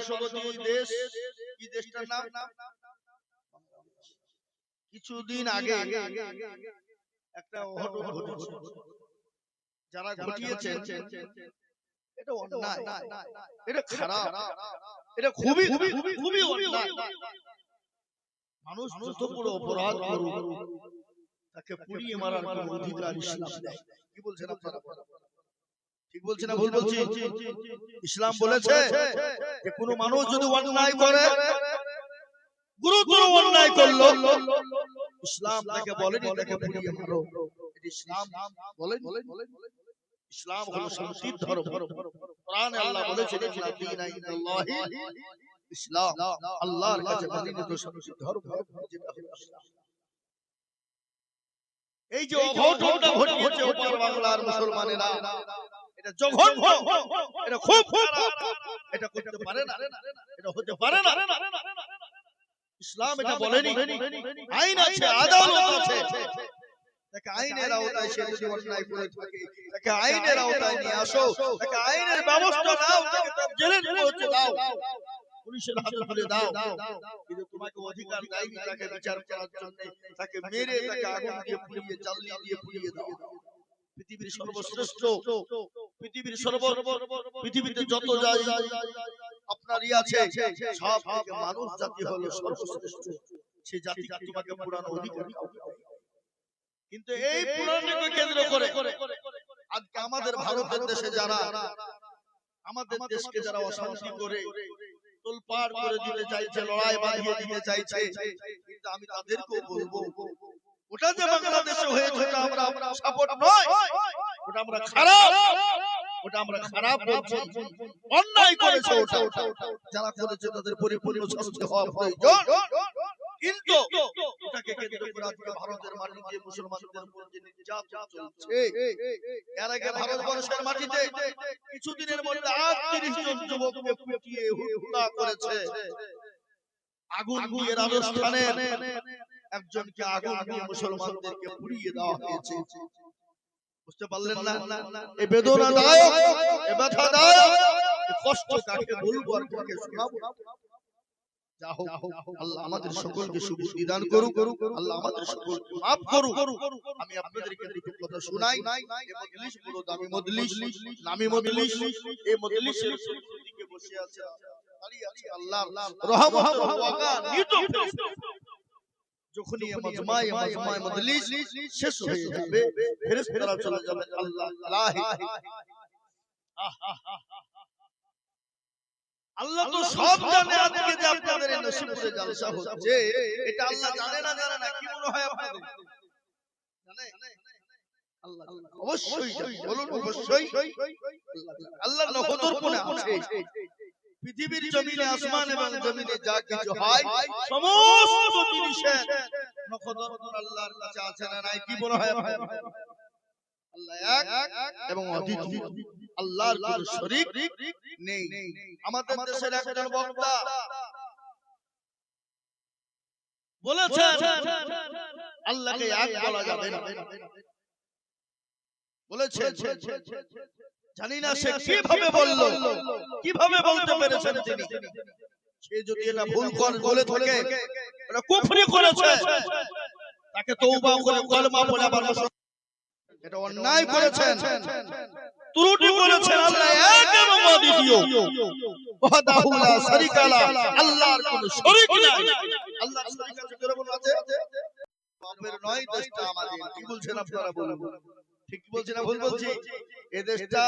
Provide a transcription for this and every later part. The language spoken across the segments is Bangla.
পার্শ্ববর্তী দেশ, কি দেশটার নাম? কিছুদিন আগে একটা অঘটন ঘটেছে। যারা ঘটিয়েছেন এটা অন্যায়, এটা খারাপ, এটা খুবই খুবই অন্যায়। মানুষ যত বড় অপরাধ করুক তাকে পুড়িয়ে মারার কোনো অধিকার ইসলাম নেই। কি বলছেন আপনারা? ঠিক বলছি না ভুল বলছি? ইসলাম বলেছে যে কোনো মানুষ যদি অন্যায় করে, গুরুতর অন্যায় করলো, ইসলাম তাকে বলেনি তাকে পুড়িয়ে মারো। এটা ইসলাম বলেন। ইসলাম হলো শান্তির ধর্ম। কোরআনে আল্লাহ বলেছেন ইসলাম, আল্লাহর কাছে মনোনীত শান্তির ধর্ম যেটা হলো ইসলাম। এই যে অঘটনটা ঘটিয়েছে ওপার বাংলার মুসলমানেরা, এটা জঘন্য, এটা খুব খারাপ, এটা করতে পারে না, এটা হতে পারে না। ইসলাম এটা বলেনি। আইন আছে, আদালত আছে, তাকে আইনের আওতায় সে যদি অন্যায় করে থাকে তাকে আইনের আওতায় নিয়ে আসো, তাকে আইনের ব্যবস্থা দাও, তাকে জেলে পৌঁছে দাও, পুলিশের হাতে তুলে দাও। কিন্তু তোমাকে অধিকার দেয়নি তাকে বিচার করার জন্য, তাকে মেরে তাকে আগুন দিয়ে পুড়িয়ে, জ্বালিয়ে দিয়ে পুড়িয়ে দাও। পৃথিবীর সর্বশ্রেষ্ঠ, পৃথিবীতে যত যাই আপনারই আছে, সব থেকে মানুষ জাতি হলো সর্বশ্রেষ্ঠ। সেই জাতিকে তোমাকে পুরানো অধিকার। কিন্তু এই পুরাণকে কেন্দ্র করে আজকে আমাদের ভারতের দেশে যারা আমাদের দেশকে যারা অশান্তি করে তোলপাড় করে দিতে চাইছে, লড়াই বাঁধিয়ে দিতে চাইছে, কিন্তু আমি তাদেরকেও বলবো ওটা যে বাংলাদেশে হয়েছে ওটা আমরা সাপোর্ট নয়, ওটা আমরা খারাপ, ওটা আমরা খারাপ বলছি। অন্যায় করেছে ওটা, যারা করেছে তাদের পরিপূর্ণ শাস্তি হওয়া প্রয়োজন। কিন্তু এটাকে কেন্দ্র করে আজকে ভারতের মাটিতে মুসলমানদের উপর যে নির্যাতন চলছে, এর আগে ভারতবর্ষের মাটিতে কিছুদিনের মধ্যে ৩৮ জন যুবককে পিটিয়ে হত্যা করেছে। আগুন দিয়ে রাজস্থানের একজনকে আগুন দিয়ে মুসলমানদেরকে পুড়িয়ে দেওয়া হয়েছে। বুঝতে পারলেন না? এই বেদনাদায়ক, এই ব্যথাদায়ক, এই কষ্ট কাকে বলবো আর কাকে শোনাবো? যা হোক, আল্লাহ আমাদের সকলকে সুবুদ্ধি দান করুক, আল্লাহ আমাদের সকলকে মাফ করুক। আমি আপনাদেরকে দুটো কথা শোনাই। এই মজলিস বড় দামি মজলিস, নামি মজলিস। এই মজলিসের দিকে বসে আছে, দাঁড়িয়ে আছে আল্লাহর রহমতের ওয়াগা নিত ফেরেশতা। যখনই এই মাজমায়ে মজলিস শেষ হয়ে যাবে, ফেরেশতারা চলে যাবে আল্লাহ লা আল্লাহ তো সব জানে। আজকে যে আপনাদের এই নসিবপুরে জলসা হচ্ছে, এটা আল্লাহ জানে না? জানে না? কি মনে হয় আপনাদের? জানে? আল্লাহ অবশ্যই জানে। বলুন অবশ্যই। আল্লাহর নখদর্পণে আছে। পৃথিবীর জমিনে, আসমান এবং জমিনে যা কিছু হয় সমস্ত জিনিসের নখদর্পণ আল্লাহর কাছে আছে না নাই? কি মনে হয় আপনাদের? আল্লাহ এক এবং অদ্বিতীয়, আল্লাহর কোনো শরীক নেই। আমাদের দেশের একজন বক্তা বলেছেন আল্লাহকে এক বলা যাবে না। বলেছেন, জানি না সে কিভাবে বলল, কিভাবে বলতে পেরেছেন তিনি। সে যদি এটা ভুল বলে থাকে, এটা কুফরি করেছে, তাকে তওবা করে কলমা পড়ে আবার এটা অন্যায় করেছেন, ত্রুটি করেছেন। আল্লাহ এক এবং অদ্বিতীয়, ওয়াহদাহু লা শারীকা লা, আল্লাহর কোনো শরীক নাই। আল্লাহর শরীক আছে জোরে বলুন আছে? বাপের নয়, দেশটা আমাদের। কি বলছেন আপনারা বলুন? ঠিক বলছি না ভুল বলছি? এই দেশটা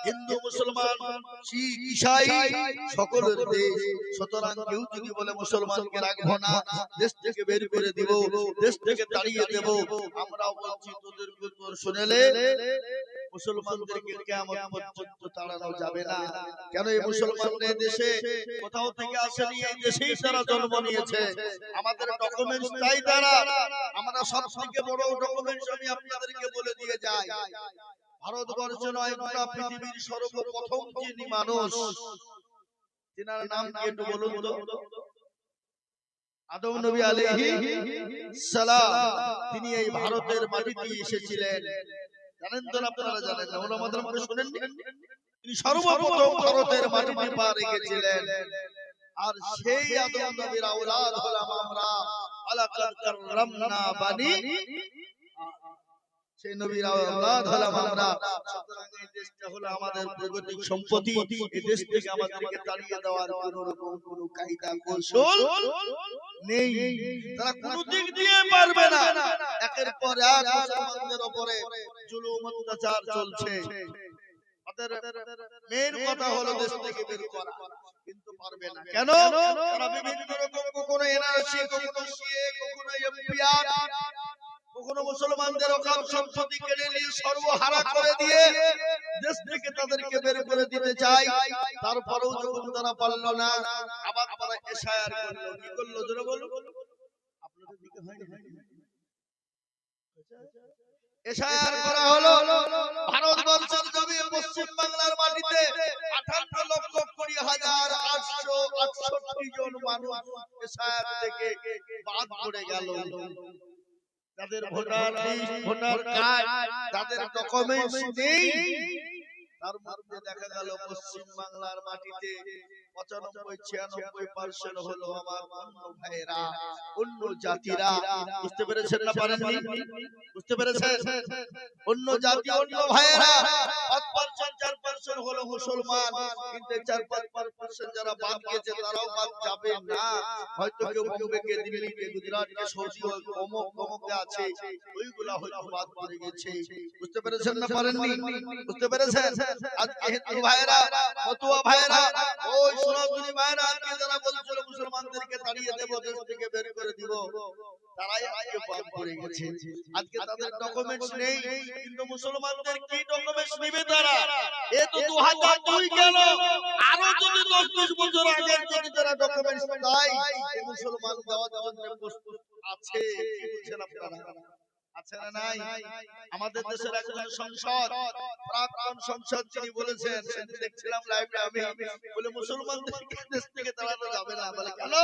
হিন্দু, মুসলমান, শিখ, ঈসাই সকলের দেশ। সুতরাং কেউ যদি বলে মুসলমানকে রাখবো না, দেশ থেকে বের করে দিব, দেশ থেকে তাড়িয়ে দেব, আমরাও বলছি তোদের তোর শুনেলে মুসলমানদেরকে কিয়ামত পর্যন্ত তাড়ানো যাবে না। কেন? এই মুসলমানদের দেশে কোথাও থেকে আসেনি, এই দেশেই তারা জন্ম নিয়েছে। আমাদের ডকুমেন্টস তাই তারা, আমরা সবথেকে বড় ডকুমেন্টস আমি আপনাদেরকে বলে দিয়ে যাই, ভারতবর্ষ নয় গোটা পৃথিবীর সর্বপ্রথম যিনি মানুষ, তিনার নাম কি একটু বলুন তো? আদম নবী আলাইহিস সালাম। তিনি এই ভারতের মাটিতে এসেছিলেন। জানেন তো? আপনারা জানেন না? ওলামাদের মুখে শুনেন। তিনি সর্বপ্রথম ভারতের মাটিতে পা রেখেছিলেন। আর সেই আদম নবীর আওলাদ হলাম আমরা। ওয়ালাকাদ কাররামনা বানি, সেই নবীর আওলাদ হলাম আমরা। সুতরাং এই দেশটা হলো আমাদের প্রাকৃতিক সম্পত্তি। এই দেশ থেকে আমাদেরকে তাড়িয়ে দেওয়ার কোন রকম কোন কায়দা কৌশল নেই। তারা কোন দিক দিয়ে পারবে না। একের পর এক মুসলমানদের উপরে জুলুম অত্যাচার চলছে। তাদের মেন কথা হলো দেশ থেকে বের করা, কিন্তু পারবে না। কেন? তারা বিভিন্ন রকম, কখনো এনআরসি, কখনো সিএ, কখনো এমপিআর, কখনো মুসলমানদের অকাল সম্পত্তি কেড়ে নিয়ে সর্বহারা করে দিয়ে দেশ থেকে তাদেরকে বের করে দিতে চায়। তারপরেও যখন তারা পারল না, আবার তারা এশায়ার করলো। কি করলো জোরে বলুন? আপনাদের দিকে হয়নি? এশায়ার করা হলো ভারতবর্ষের জমিনে, পশ্চিম বাংলার মাটিতে 58,20,868 জন মানুষ এশায়ার থেকে বাদ পড়ে গেল। তাদের ভোটার লিস্ট, ভোটার কার্ড, তাদের ডকুমেন্টস নেই। তার মধ্যে দেখা গেল পশ্চিম বাংলার মাটিতে 95-96% হলো আমার অন্য ভাইয়েরা, অন্য জাতিরা। বুঝতে পেরেছেন না পারেননি? বুঝতে পেরেছেন? অন্য জাতি, অন্য ভাইয়েরা। 5% হলো মুসলমান, কিন্তু 4-5% যারা বাদ গিয়েছে তারাও বাদ যাবে না। হয়তো কেউ বোম্বেকে, দিল্লিকে, গুজরাটকে, সৌদি অমুকে আছে, ওইগুলা হয়তো বাদ পড়ে গেছে। বুঝতে পেরেছেন না পারেননি? বুঝতে পেরেছেন? আজকে হিন্দু ভাইয়েরা, মতুয়া ভাইয়েরা, ওই সনাতনী ভাইয়েরা আজকে যারা বলছিল মুসলমানদেরকে তাড়িয়ে দেব, দেশ থেকে বের করে দিব, তারাই আজকে বাদ পড়ে গেছে। আজকে তাদের ডকুমেন্টস নেই, কিন্তু মুসলমানদের কি ডকুমেন্টস নেবে তারা? এ তো 2002 গেল, আরো যদি 10-20 বছর আগে যদি তারা ডকুমেন্টস দেয়, এই মুসলমান দেওয়ার জন্য প্রস্তুত আছে। কি বলছেন আপনারা? আছে না নাই? আমাদের দেশের একজন সংসদ, প্রাক্তন সংসদ, তিনি বলেছেন, দেখছিলাম লাইভে আমি, বলে মুসলমানদেরকে দেশ থেকে তাড়ানো যাবে না। বলে কেন?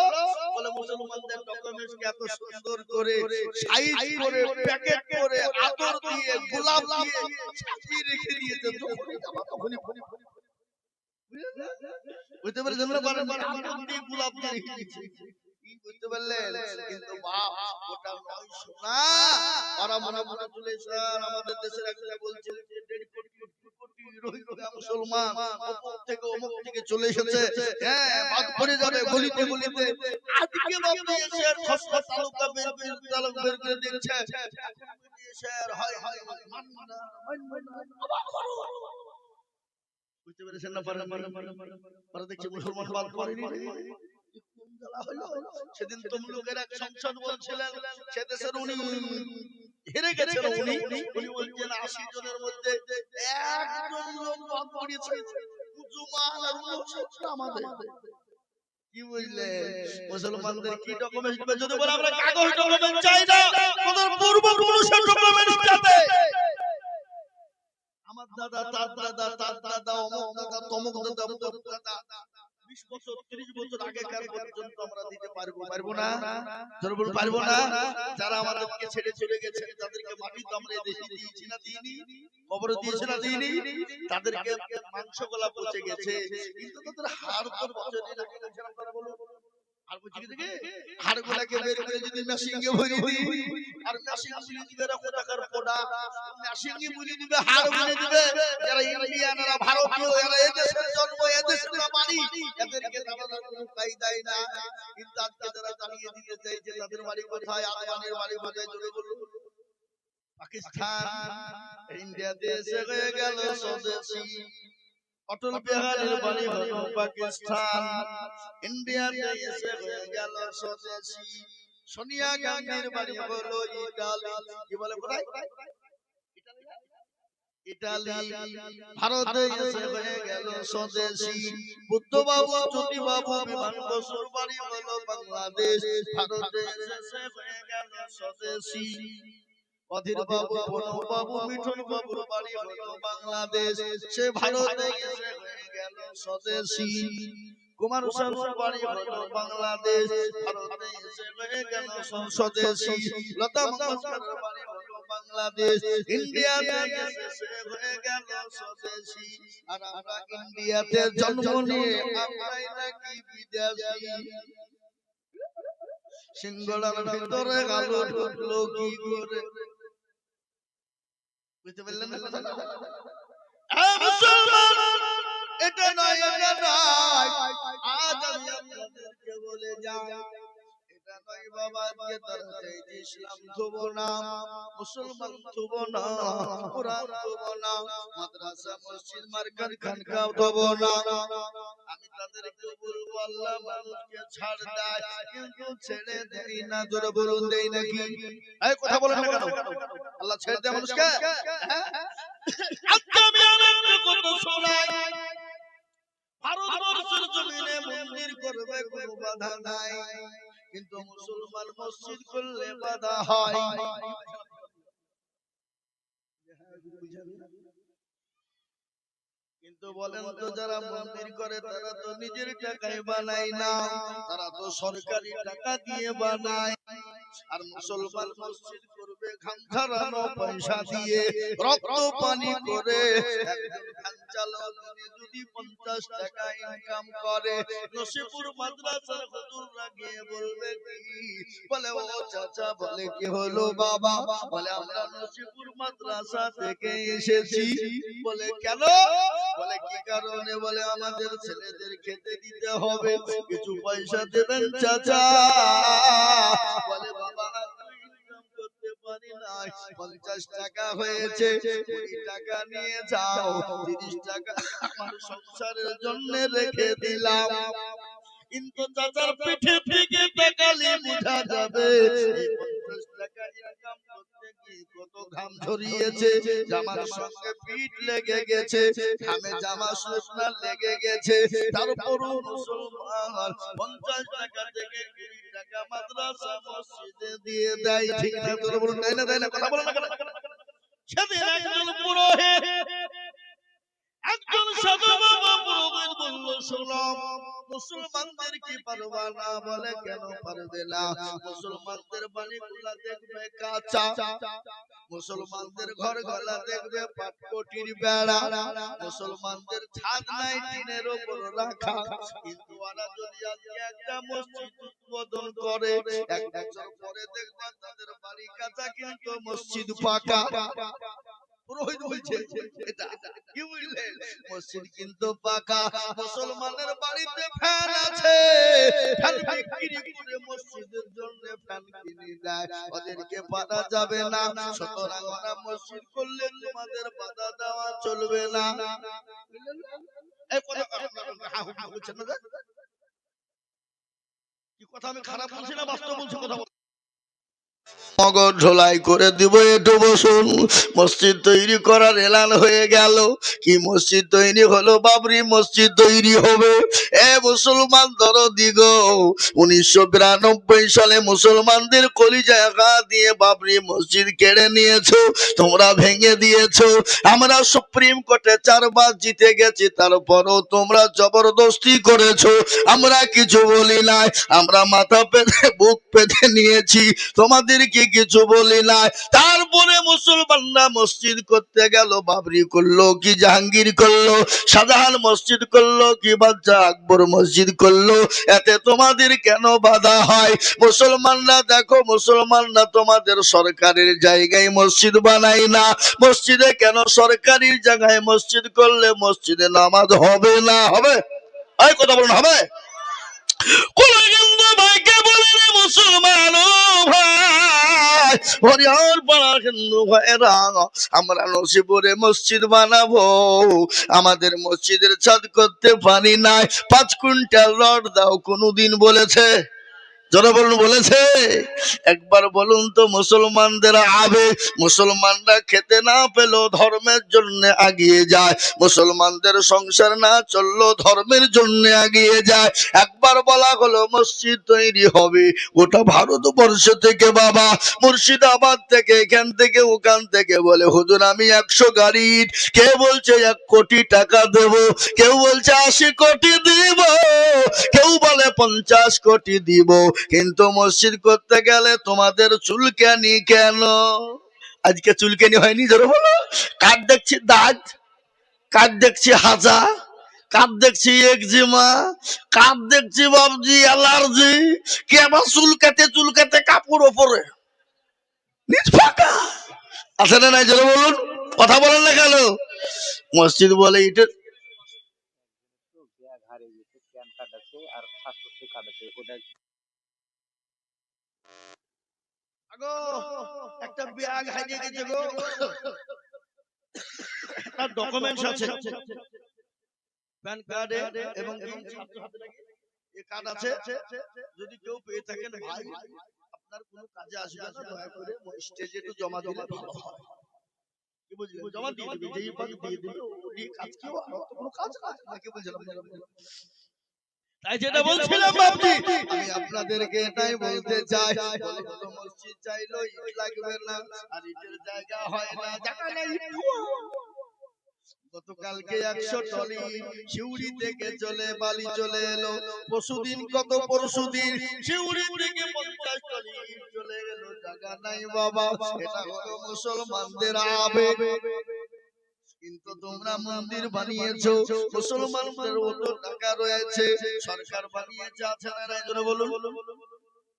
বলে মুসলমানদের ডকুমেন্টস কে এত সুন্দর করে সাইজ করে প্যাকেট করে আতর দিয়ে গোলাপ দিয়ে ছাপিয়ে রেখে দিয়েছে। তখনই বুঝতে পেরেছেন না? আতর দিয়ে গোলাপ দিয়ে রেখে দিয়েছে। বুঝতে পারলেন? কিন্তু বাপ, ওটা নয় সোনা। ওরা মনে মনে চলে এসেছেন। আমাদের দেশের একজন বলছে যে 1.5 কোটি রোহিঙ্গা মুসলমান অমুক থেকে অমুক থেকে চলে এসেছে, হ্যাঁ, বাদ পড়ে যাবে গলিতে গলিতে। আজকে বাপ এসে আর খসখস তালুকা বের করে দিচ্ছে। এসে আর হয় মাননা। বুঝতে পেরেছেন না? পারে দেখছি মুসলমান বাদ পড়েনি। সেদিন তমলুকের এক সংসদ বলছিলেন, সে দেশের উনি হেরে গেছেন। উনি বলছেন 80 জনের মধ্যে একজন লোক বাদ পড়েছে, মুসলমান আর আমাদের। কি বুঝলে? মুসলমানদের কি ডকুমেন্ট দিবে? যদি বলে আমরা কাগজ ডকুমেন্ট চাই না, ওদের পূর্বপুরুষের ডকুমেন্ট চাই। আমার দাদা, তার দাদা, তার দাদা, অমুক দাদা, তমুক দাদা, তমুক দাদা, 20 বছর 30 বছর আগেকার পর্যন্ত আমরা দিতে পারবো না? জোরে পারবো না? যারা আমাদেরকে ছেড়ে চলে গেছেন, তাদেরকে মাটি তো আমরা দেশে দিয়েছি না দিইনি? কবর দিয়েছি না দিইনি? তাদেরকে মাংস গলা পচে গেছে, কিন্তু তাদের হাড় তো পচেনি না। আপনারা বলুন, আর বুঝি কি হাড়গুলাকে বের করে যদি মেশিনে ভরে দিই, আর মেশিন বুঝি দিবে এরকম টাকার পোড়া, মেশিনে বুঝি দিবে, হাড় ভরে দিবে। যারা ইন্ডিয়ান, এরা ভারতীয়, এরা এদেশের জন্ম, এদেশের বাড়ি, এদেরকে তাদের কোনো কায়দাই না। কিন্তু আজকে যারা জানিয়ে দিতে চাইছে তাদের বাড়ি কোথায়, আদওয়ানির বাড়ি কোথায়, জোরে বলুন। পাকিস্তান, ইন্ডিয়াতে এসে হয়ে গেল স্বদেশী। অটল বিহারীর বাড়ি হলো পাকিস্তান, ইন্ডিয়াতে এসে হয়ে গেল স্বদেশী। সোনিয়া গান্ধীর বাড়ি হলো ইটালি। কি বলে কোথায়? ইটালি। ভারতে এসে হয়ে গেল স্বদেশী। বুদ্ধবাবু, জ্যোতিবাবু, বিমান বসুর বাড়ি হলো বাংলাদেশ, ভারতে এসে হয়ে গেল স্বদেশী। অধীর বাবু, প্রণব বাবু, মিঠুন বাবুর বাড়ি হলো বাংলাদেশ, সে ভারতে এসে হয়ে গেল স্বদেশী। কুমার শানুর বাড়ি হলো বাংলাদেশ, ভারতে এসে হয়ে গেল স্বদেশী। লতা মঙ্গেশকরের বাড়ি হলো বাংলাদেশ, বাংলাদেশ ইন্ডিয়াতে এসে হয়ে গেল স্বদেশী, আর আমরা ইন্ডিয়াতে জন্ম নিয়ে আমরাই নাকি বিদেশী। সিংহলার ভিতরে আলো ঢুকলো কি করে, বুঝতে পারলেন না কথা? মুসলমান, এটা নয়, এটা নয়। আজ আমি আপনাদেরকে বলে যাই, এটা নয় বাবা, আজকে তারা ইসলাম ধুবো না, মুসলমান ধুবো না, কোরআন ধুবো না, মাদ্রাসা মসজিদ মার্কাত খানকাও ধুবো না। আমি তাদেরকে বলবো আল্লাহ মানুষকে ছাড় দেয় কিন্তু ছেড়ে দেয় না। জোরে বলুন দেয় নাকি? এই কথা বলেন না কেন? আল্লাহ ছেড়ে দেয় মানুষকে? আজকে আমি একটা কথা শোনাই, ভারতবর্ষের জমিনে মন্দির করবে কোনো বাধা নাই, কিন্তু মুসলমান মসজিদ করলে বাধা হয়। কিন্তু বলেন তো যারা মন্দির করে তারা তো নিজের টাকায় বানায় না, তারা তো সরকারি টাকা দিয়ে বানায়। আর মুসলমান মসজিদ করবে ঘাম ঝরানো পয়সা দিয়ে, রক্ত পানি করে। একজন ভ্যান চালক যদি 50 টাকা ইনকাম করে, নসিপুর মাদ্রাসার হুজুররা গিয়ে বলবে কি, বলে ও চাচা, বলে কি হলো বাবা, বলে আমরা নসিপুর মাদ্রাসা থেকে এসেছি। বলে কেন? বলে কি কারণে? বলে আমাদের ছেলেদের খেতে দিতে হবে, কিছু পয়সা দেবেন চাচা। বলে বাবা ইনকাম করতে পারি নাই, 50 টাকা হয়েছে, 20 টাকা নিয়ে যাও, 30 টাকা আমার সংসারের জন্য রেখে দিলাম। কিন্তু চাচার পিঠে থেকে টাকালি বোঝা যাবে এই 50 টাকা ইনকাম করতে গিয়ে কত ঘাম ঝরিয়েছে, জামার সঙ্গে পিঠ লেগে গেছে, ঘামে জামা শুকনা লেগে গেছে। তারপরও মুসলমান 50 টাকা থেকে 20 টাকা মাদ্রাসা মসজিদে দিয়ে দেয়। ঠিক না? তোরা বলুন দেয় না, দেয় না? কথা বলো না কেন? সেদিন একজন পুরোহিত, একজন সাধু বাবা পুরোহিত বলল, শোনো, মুসলমানদের কি পারবা না? বলে কেন পারবে না? মুসলমানদের বাড়িগুলা দেখবে কাঁচা, মুসলমানদের ঘর গলা দেখবে পাটকটির বেড়া, মুসলমানদের ছাদ নাই টিনের উপর রাখা। কিন্তু ওরা যদি আজকে একটা মসজিদ উদ্বোধন করে, এক বছর পরে দেখবে তাদের বাড়ি কাঁচা কিন্তু মসজিদ পাকা। পুরোহিত বলছে এটা কি বুঝলেন? মসজিদ কিন্তু পাকা, মুসলমানের বাড়িতে ফ্যান আছে, ফ্যান বিক্রি করে মসজিদের জন্য ফ্যান কিনে দেয়, ওদেরকে বাধা যাবে না। সুতরাং ওরা মসজিদ করলে তোমাদের বাধা দেওয়া চলবে না। এই কথা বলছেন না? কি কথা আমি খারাপ বলছি না বাস্তব বলছি? কথা মগজ ঝোলাই করে দিব, একটু বসুন। মসজিদ তৈরি করার এলান হয়ে গেল। কি মসজিদ তৈরি হলো? বাবরি মসজিদ তৈরি হবে। এ মুসলমান দরদি গো, 1992 সালে মুসলমানদের কলিজায় আঘাত দিয়ে বাবরি মসজিদ কেড়ে নিয়েছো, তোমরা ভেঙে দিয়েছো। আমরা সুপ্রিম কোর্টে 4 বার জিতে গেছি, তারপরও তোমরা জবরদস্তি করেছো। আমরা কিছু বলি নাই, আমরা মাথা পেতে বুক পেতে নিয়েছি, তোমাদেরকে কিছু বলি নাই। তারপরে মুসলমানরা মসজিদ করতে গেল, বাবরি করলো কি জাহাঙ্গীর করলো, শাহজাহান মসজিদ করলো কি বাদশা আকবর মসজিদ করলো, এতে তোমাদের কেন বাধা হয়? মুসলমানরা দেখো, মুসলমানরা তোমাদের সরকারের জায়গায় মসজিদ বানায় না। মসজিদে কেন সরকারি জায়গায় মসজিদ করলে মসজিদে নামাজ হবে না? হবে? এই কথা বলুন, হবে? ভাইকে বলে রে মুসলমান ভাই, হরিহর পাড়ার হিন্দু ভাইরা, আমরা নসিপুরে মসজিদ বানাবো, আমাদের মসজিদের ছাদ করতে পারি নাই, 5 কুইন্টাল রড দাও, কোনদিন বলেছে? যারা বলুন বলেছে? একবার বলুন তো মুসলমানদের আবেগ, মুসলমানরা খেতে না পেলেও ধর্মের জন্য এগিয়ে যায়, মুসলমানদের সংসার না চললো ধর্মের জন্য এগিয়ে যায়। একবার বলা হলো মসজিদ তৈরি হবে, গোটা ভারতবর্ষ থেকে বাবা, মুর্শিদাবাদ থেকে, এখান থেকে ওখান থেকে বলে হুজুর আমি 100 গাড়ি, কে বলছে 1 কোটি টাকা দেব, কেউ বলছে 80 কোটি দিব, কেউ বলে 50 কোটি দিব, কিন্তু মসজিদ করতে গেলে তোমাদের চুলকানি কেন? আজকে চুলকানি হয়নি ধরো বলো, কার দেখছি দাঁত, কার দেখছি হাজা, কার দেখছি একজিমা, কার দেখছি বাবজি অ্যালার্জি, কে আবার চুলকাতে কাপড় ওপরে নিজ ফাঁকা আছে না নাই জোরে বলুন, কথা বলেন না কেন? মসজিদ বলে এটা আগো একটা ব্যাগ হারিয়ে গেছে গো, তার ডকুমেন্টস আছে, প্যান কার্ড এবং এই কার্ড আছে, যদি কেউ পেয়ে থাকেন ভাই আপনার কোনো কাজে আসবে না, দয়া করে স্টেজে একটু জমা দিলে ভালো হয়। কি বুঝলেন, জমা দিয়ে দিবি, যেই পাক দিয়ে দিবি ওই কাজ কেউ আর তো কোনো কাজ না, কি বুঝলেন আপনারা? তাই যেটা বলছিলাম বাবজি, আমি আপনাদেরকে এটাই বলতে চাই, বলো মসজিদ চাইলো ইট লাগবে না, আর ইটের জায়গা হয় না, জায়গা নাই। গতকালকে 100 টলি শিউড়ি থেকে চলে বালি চলে এলো, পরশুদিন পরশুদিন শিউড়ি থেকে 50 টলি চলে গেল, জায়গা নাই বাবা। এটা হলো মুসলমানদের আবেগ। কিন্তু তোমরা মন্দির বানিয়েছো, মুসলমানদের অত টাকা রয়েছে, সরকার বানিয়েছে, আছে না নাই জোরে বলুন?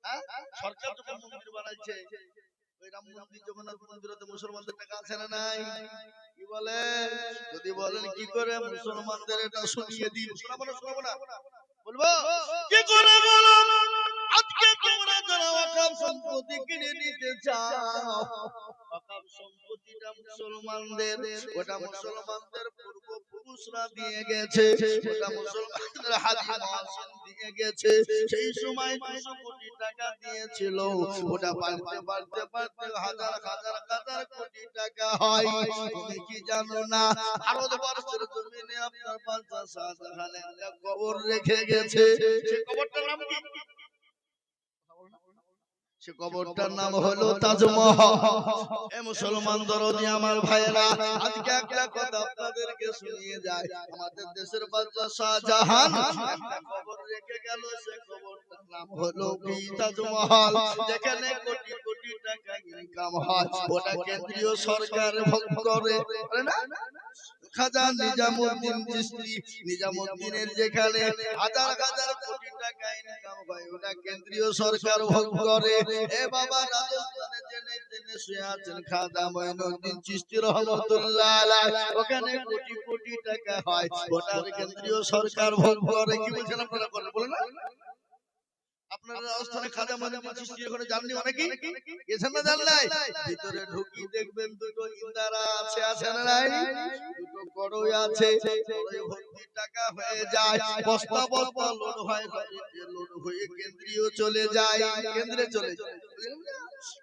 হ্যাঁ, সরকার যখন মন্দির বানাইছে, ওই রাম মন্দির জগন্নাথ মন্দিরতে মুসলমানদের টাকা আছে না নাই? কি বলে? যদি বলেন কি করে মুসলমানদের এটা শুনিয়ে দিই, শোনাবো না বলবো কি করে বলো? আজকে তোমরা যারা ওয়াকফ সম্পত্তি কিনে নিতে চাও, ওয়াকফ সম্পত্তিটা মুসলমানদের, ওটা মুসলমানদের পূর্বপুরুষরা দিয়ে গেছে, ওটা মুসলমানদের হাজী মহসিন দিয়ে গেছে, সেই সময় 200 কোটি টাকা দিয়েছিল, ওটা বাড়তে হাজার কোটি টাকা হয়। তুমি কি জানো না ভারতবর্ষের জমিনে আপনার বাদশা শাহজাহান একটা কবর রেখে গেছে, সে কবরটার নাম কি? সে কবরটার নাম হলো তাজমহল। এ মুসলমান দরদি আমার ভাইরা, আজকে একটা কথা আপনাদেরকে শুনিয়ে যায়, আমাদের দেশের বাদশা শাহজাহান একটা কবর রেখে গেল, সে কবরটার নাম হলো কি? তাজমহল। যেখানে কোটি কোটি টাকা ইনকাম হয়, ওটা কেন্দ্রীয় সরকার ভোগ করে না? খাজা নিজামুদ্দিন চিশতি, নিজামুদ্দিনের যেখানে হাজার কোটি টাকা ইনকাম হয়, ওটা কেন্দ্রীয় সরকার ভোগ করে। এ বাবা, রাজস্থানে জেনে শুয়ে আছেন খাজা মঈনুদ্দিন চিশতি রহমাতুল্লাহ আলাইহি, ওখানে কোটি কোটি টাকা হয়, ওটা কেন্দ্রীয় সরকার ভোগ করে। কি বলছেন আপনারা? বলেন না আপনারা রাজস্থানে খাজা মঈনুদ্দিন চিশতি ওখানে জাননি অনেকেই গেছেন না? জান নাই? ভিতরে ঢুকি দেখবেন দুটো ইন্দারা আছে না নাই? দুটো কড়ই আছে, কড়ই ভর্তি টাকা হয়ে যায়, বস্তা বস্তা লোড হয়, লোড হয়ে কেন্দ্রীয় চলে যায়, কেন্দ্রে চলে যায়।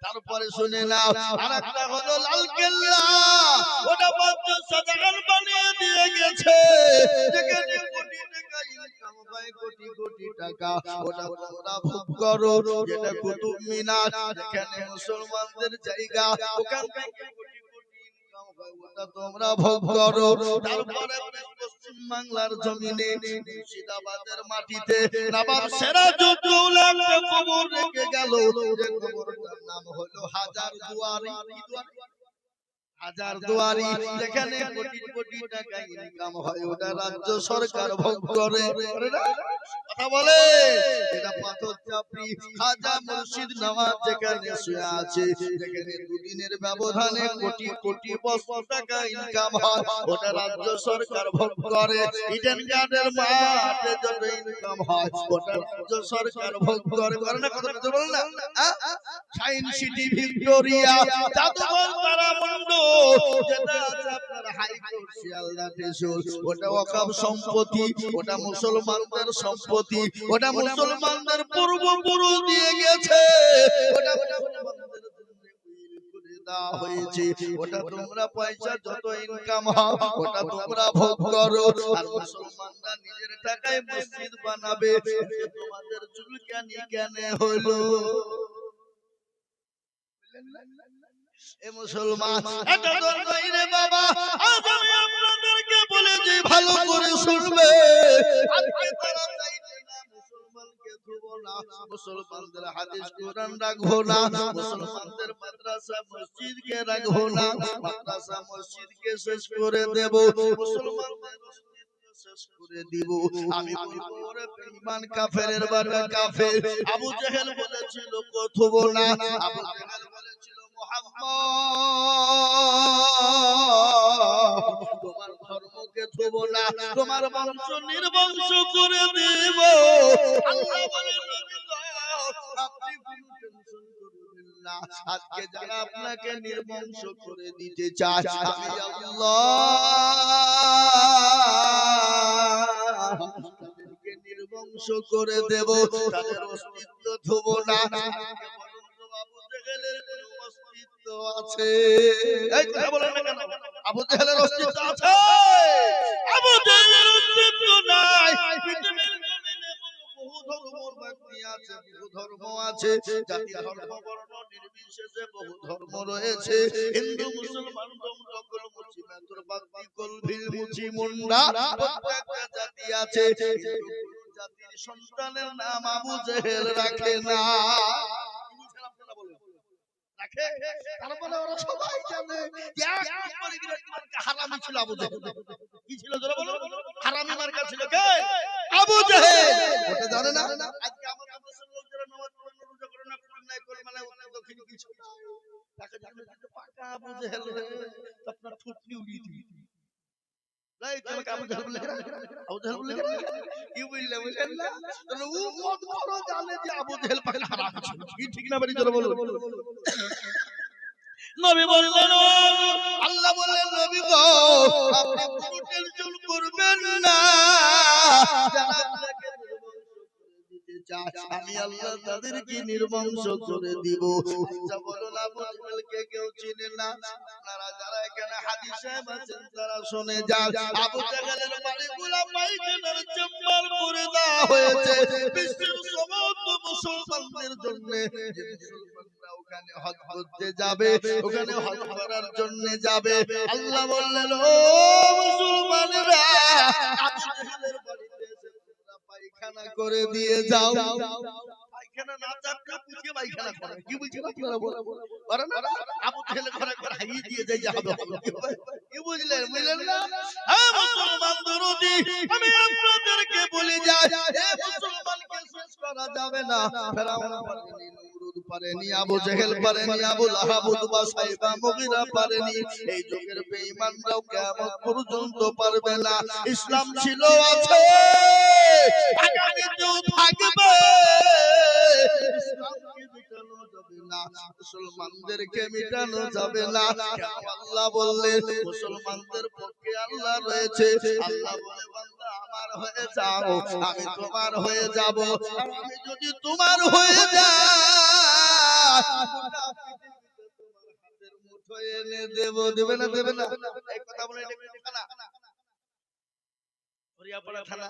তারপরে শুনে নাও, আরেকটা হলো লালকেল্লা, ওটা বাদশা শাহজাহান বানিয়ে দিয়ে গেছে, যেখানে কোটি টাকা ইনকাম হয়, কোটি কোটি টাকা, ওটা তোমরা ভোগ করো। যেটা কুতুব মিনার, যেখানে মুসলমানদের জায়গা, ওখান থেকে কোটি কোটি ইনকাম হয়, ওটা তোমরা ভোগ করো। তারপরে পশ্চিম বাংলার জমিনে মুর্শিদাবাদের মাটিতে নবাব সিরাজউদ্দৌলা কবর রেখে গেল, যে কবরটার নাম হলো হাজারদুয়ারি। হাজারদুয়ারি, যেখানে কোটি কোটি টাকা ইনকাম হয়, ওটা রাজ্য সরকার ভোগ করে। কথা বলে, এটা পাথর চাপড়ি খাজা মুর্শিদ নওয়াজ যেখানে শুয়ে আছে, যেখানে দুদিনের ব্যবধানে কোটি কোটি টাকা ইনকাম হয়, ওটা রাজ্য সরকার ভোগ করে। ইডেন গার্ডের মাঠে যত ইনকাম হয়, ওটা রাজ্য সরকার ভোগ করে। করে না? কথা বলেন না? সায়েন্স সিটি ভিক্টোরিয়া, জাদুঘর তারামণ্ডল, যেটা আছে আপনার হাইকোর্ট শিয়ালদা টেশন, ওটা ওয়াকফ সম্পত্তি, ওটা মুসলমানদের সম্পত্তি, ওটা মুসলমানদের পূর্বপুরুষ দিয়ে গেছে, ওটা মুসলমানদের দেওয়া হয়েছে, ওটা তোমরা পয়সা যত ইনকাম হয়, ওটা তোমরা ভোগ করো। আর মুসলমানরা নিজের টাকায় মসজিদ বানাবে, তোমাদের চুলকানি কেন হলো? এ মুসলমান, এটা দরকার রে বাবা, আজ আমি আপনাদেরকে বলেছি, ভালো করে শুনবে। আজকে তারা চাইছে না মুসলমানকে ধুবো না, মুসলমানদের হাদিস কোরআন রাখবো না, মুসলমানদের মাদ্রাসা মসজিদকে রাখবো না, মাদ্রাসা মসজিদকে শেষ করে দেব, মুসলমানদের শেষ করে দিব। আমি বলবো ওরে বেঈমান কাফেরের বাটা কাফের। আবু জেহেল বলেছিল কথব না, আবু জেহেল বলেছিল মুহাম্মদ তোমার ধর্মকে থব না, তোমার বংশ নির্বংশ করে দেব। আল্লাহ বলেন নবী গো আপনি কোনো টেনশন করবেন না, আজকে যারা আপনাকে নির্বংশ করে দিতে চায় আমি আল্লাহ তাদেরকে নির্বংশ করে দেব, তাদের অস্তিত্ব থব না। আবু জেহেলের কোনো অস্তিত্ব আছে? এই কথা বলেন না কেন? আবু জেহেলের অস্তিত্ব আছে? আবু জেহেলের অস্তিত্ব নাই। পৃথিবীর জমিনে বহু ধর্মের ব্যক্তি আছে, বহু ধর্ম আছে, জাতি ধর্ম বর্ণ নির্বিশেষে বহু ধর্ম রয়েছে। হিন্দু মুসলমান সকল মুসলিমের বাকি কলভিল মুচি মুন্ডা প্রত্যেকটা জাতি আছে, কিন্তু কোন জাতির সন্তানের নাম আবু জেহেল রাখে না। রাখে? তার মানে ওরা সবাই জানে এক নম্বরে হারামি ছিল আবু জেহেল। কি ছিল জোরে বলো? হারামি মার্কা ছিল কে? আবু জেহেল। ওটা জানে না? আজকে আমাদের দেশের লোকেরা নামাজ পড়ে না, রোজা করে না, কোরআন নাই করে, মানে উত্তর দক্ষিণ কিছু না, তাকে জানে কিন্তু পাকা আবু জেহেল আপনার থুতনি উড়িয়ে দিবে। রাইট, আমাকে আবু জেহেল বলে আবু জেহেল বলে কি বললে বুঝলেন না? তাহলে ও কত বড় জানে যে আবু জেহেল পাকা হারামি ছিল। কি ঠিক না? বাড়ি জোরে বলো। নবী বললেন, আল্লাহ বললেন নবী গো আপনি কোনো টেনশন করবেন না, যারা আপনাকে আমি আল্লাহ তাদেরকে নির্বংশ করে দিব। আচ্ছা বলুন আবু জেহেলকে কেউ চিনে না? আপনারা যারা এখানে হাজী সাহেব আছেন তারা শুনে যান, আবু জেহেলের বাড়িগুলো পায়খানার চেম্বার করে দেওয়া হয়েছে বিশ্বের সমস্ত মুসলমানদের জন্য। যে মুসলমানরা ওখানে হজ করতে যাবে, ওখানে হজ করার জন্য যাবে, আল্লাহ বললেন ও মুসলমানরা আবু জেহেলের বাড়িতে এসে পায়খানা করে দিয়ে যাও। পায়খানা না চাপলে পুঁছে পায়খানা করে। কি বলছেন আপনারা? বলেন না আবু জেহেল ঘরে ঘরে হাইয়ে দিয়ে যায় যাবে। কি বুঝলেন? বুঝলেন না? হ্যাঁ মুসলমান দরদি আমি আপনাদেরকে বলে যাই, এ মুসলমানকে শেষ করা যাবে না। ফেরাউন পারেনি, নমরুদ পারেনি, আবু জেহেল পারেনি, আবু লাহাব, উতবা, সাইবা, মুগীরা পারেনি। এই যুগের বেঈমানরাও কিয়ামত পর্যন্ত পারবে না। ইসলাম ছিল, আছে, আগামীতেও থাকবে। ইসলামকে মিটানো যাবে না, মুসলমানদেরকে মিটানো যাবে না। কেন? আল্লাহ বললেন মুসলমানদের পক্ষে আল্লাহ রয়েছে। আল্লাহ বলে বান্দা আমার হয়ে যাও, আমি তোমার হয়ে যাব। আর আমি যদি তোমার হয়ে যাই গোটা পৃথিবীতে তোমার হাতের মুঠোয় এনে দেব। দেবে না? দেবে না? এই কথা বলে এটা থানা, হরিয়াপাড়া থানা,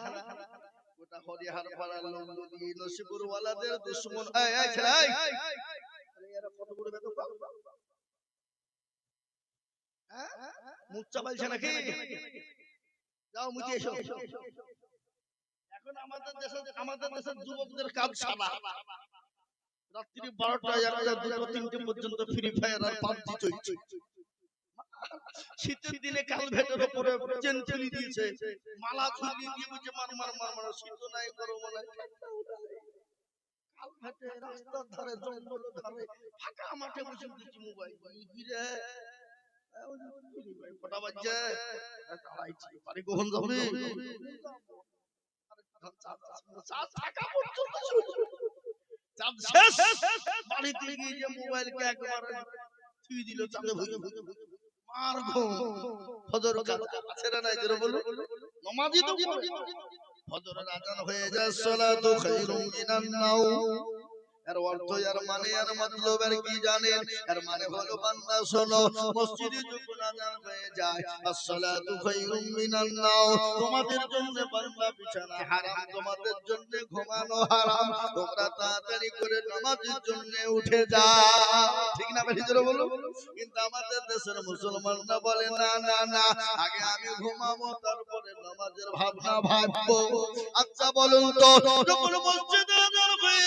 গোটা হরিহার পাড়ার লোক যদি নসিপুর ওয়ালাদের দুশমন। এই এই ছেলে এই, আরে এরা কত বড় বেদক, হ্যাঁ মুখ চাপাইছে নাকি? যাও মুতি এসো। এখন আমাদের দেশের যুবকদের কাজ সারা রাত্রি 12টা 1টা 2টা 3টে পর্যন্ত ফ্রি ফায়ার আর পাবজি চলছে। শীতের দিনে কাল ভেটের উপরে চেন চলি দিয়েছে, মালা ঝুলিয়ে দিয়ে বলছে মার মার মার মার, শীত নাই গরম নাই। কাল ভেটে রাস্তার ধারে, জঙ্গলের ধারে, ফাঁকা মাঠে বসে দিচ্ছি মোবাইল। কটা বাজছে? বাড়ি কখন যাবি? বাড়িতে গিয়ে যে মোবাইলকে একবার ছুঁয়ে দিল, চাঁদে ভুগে ভুগে মার ঘুম। ফজর আছে না নাই জোরে বলো? নামাজি তো ফজরের আজান হয়ে যায়, সালাতু খায়রুম মিনান নাওম। এর অর্থ, এর মানে, এর মতলব এর কি জানেন? এর মানে হলো বান্দা শোনো, মসজিদে যখন আযান হয়ে যায় আসসালাতু খায়রুম মিনান নাওম, তোমাদের জন্য বান্দা বিছানা হারাম, তোমাদের জন্য ঘুমানো হারাম, তোমরা তাড়াতাড়ি করে নামাজের জন্য উঠে যাও। ঠিক না বেশি জোরে বলো? কিন্তু আমাদের দেশের মুসলমানরা বলে না না না, আগে আমি ঘুমাবো তারপরে নামাজের ভাবনা ভাববো। আচ্ছা বলুন তো, যখন মসজিদে আযান হয়ে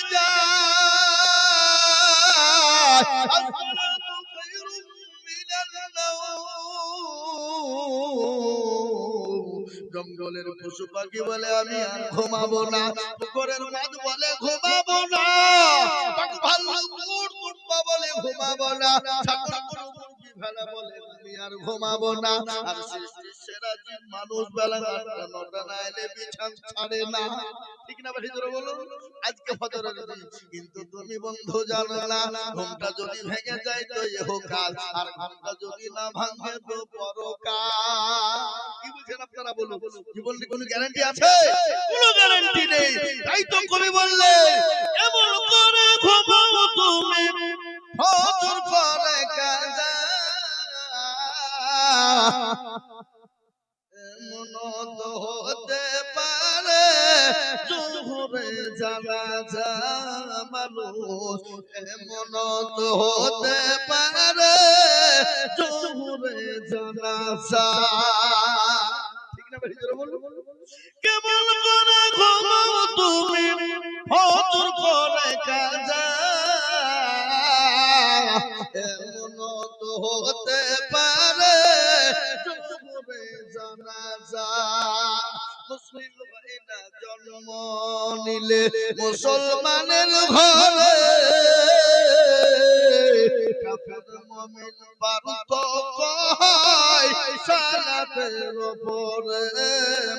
জঙ্গলের পশু পাখি বলে আমি আর ঘুমাবো না, পুকুরের মাছ বলে ঘুমাবো না, বলে ঘুমাবো না, ভেড়া বলে আমি আর ঘুমাবো না। আর সৃষ্টির সেরা জীব মানুষ বেলা 8টা 9টা না এলে বিছান ছাড়ে না। ঠিক না ভাই, জোরে বলো। আজকে ফজরের দিন, কিন্তু তুমি বন্ধু জানো না, ঘুমটা যদি ভেঙে যায় তো ইহকাল, আর ঘুমটা যদি না ভাঙে তো পরকাল। কি বুঝেন আপনারা বলুন? জীবনের কোনো গ্যারান্টি আছে? কোনো গ্যারান্টি নেই। তাই তো কবি বললে, এমন করে ঘুমাও তুমি ফজর পরে কাজা, এমন তো হতে পারে জোহরে জানাজা মানুষ, এমন তো হতে পারে জোহরে জানাজা। ঠিক না ভাই, জোরে বলুন। কেমন করে ঘুমাও তুমি ফজর পরে কাজা, এমন তো হতে পারে জোহরে জানাজা। মুসলিম ভাইরা জন্ম নিলে মুসলমানের ঘরে, কাফের মুমিন পার্থক্য হয় সালাতের উপরে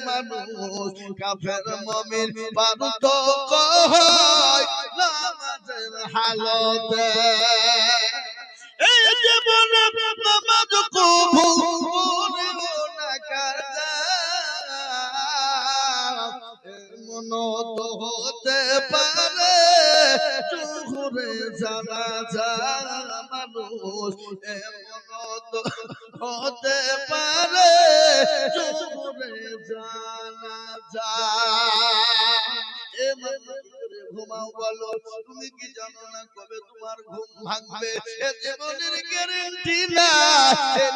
মানুষ, কাফের মুমিন পার্থক্য হয় নামাজের হালতে। এই জীবনে নামাজ কবুল না কাজা, এমন তো হতে পারে জোহরে জানাজা মানুষ, এমন তো হতে পারে জোহরে জানাজা। এ মানুষ ঘুমাও বলো, তুমি কি জানো না কবে তোমার ঘুম ভাঙবে? এ জীবনের গ্যারান্টি না,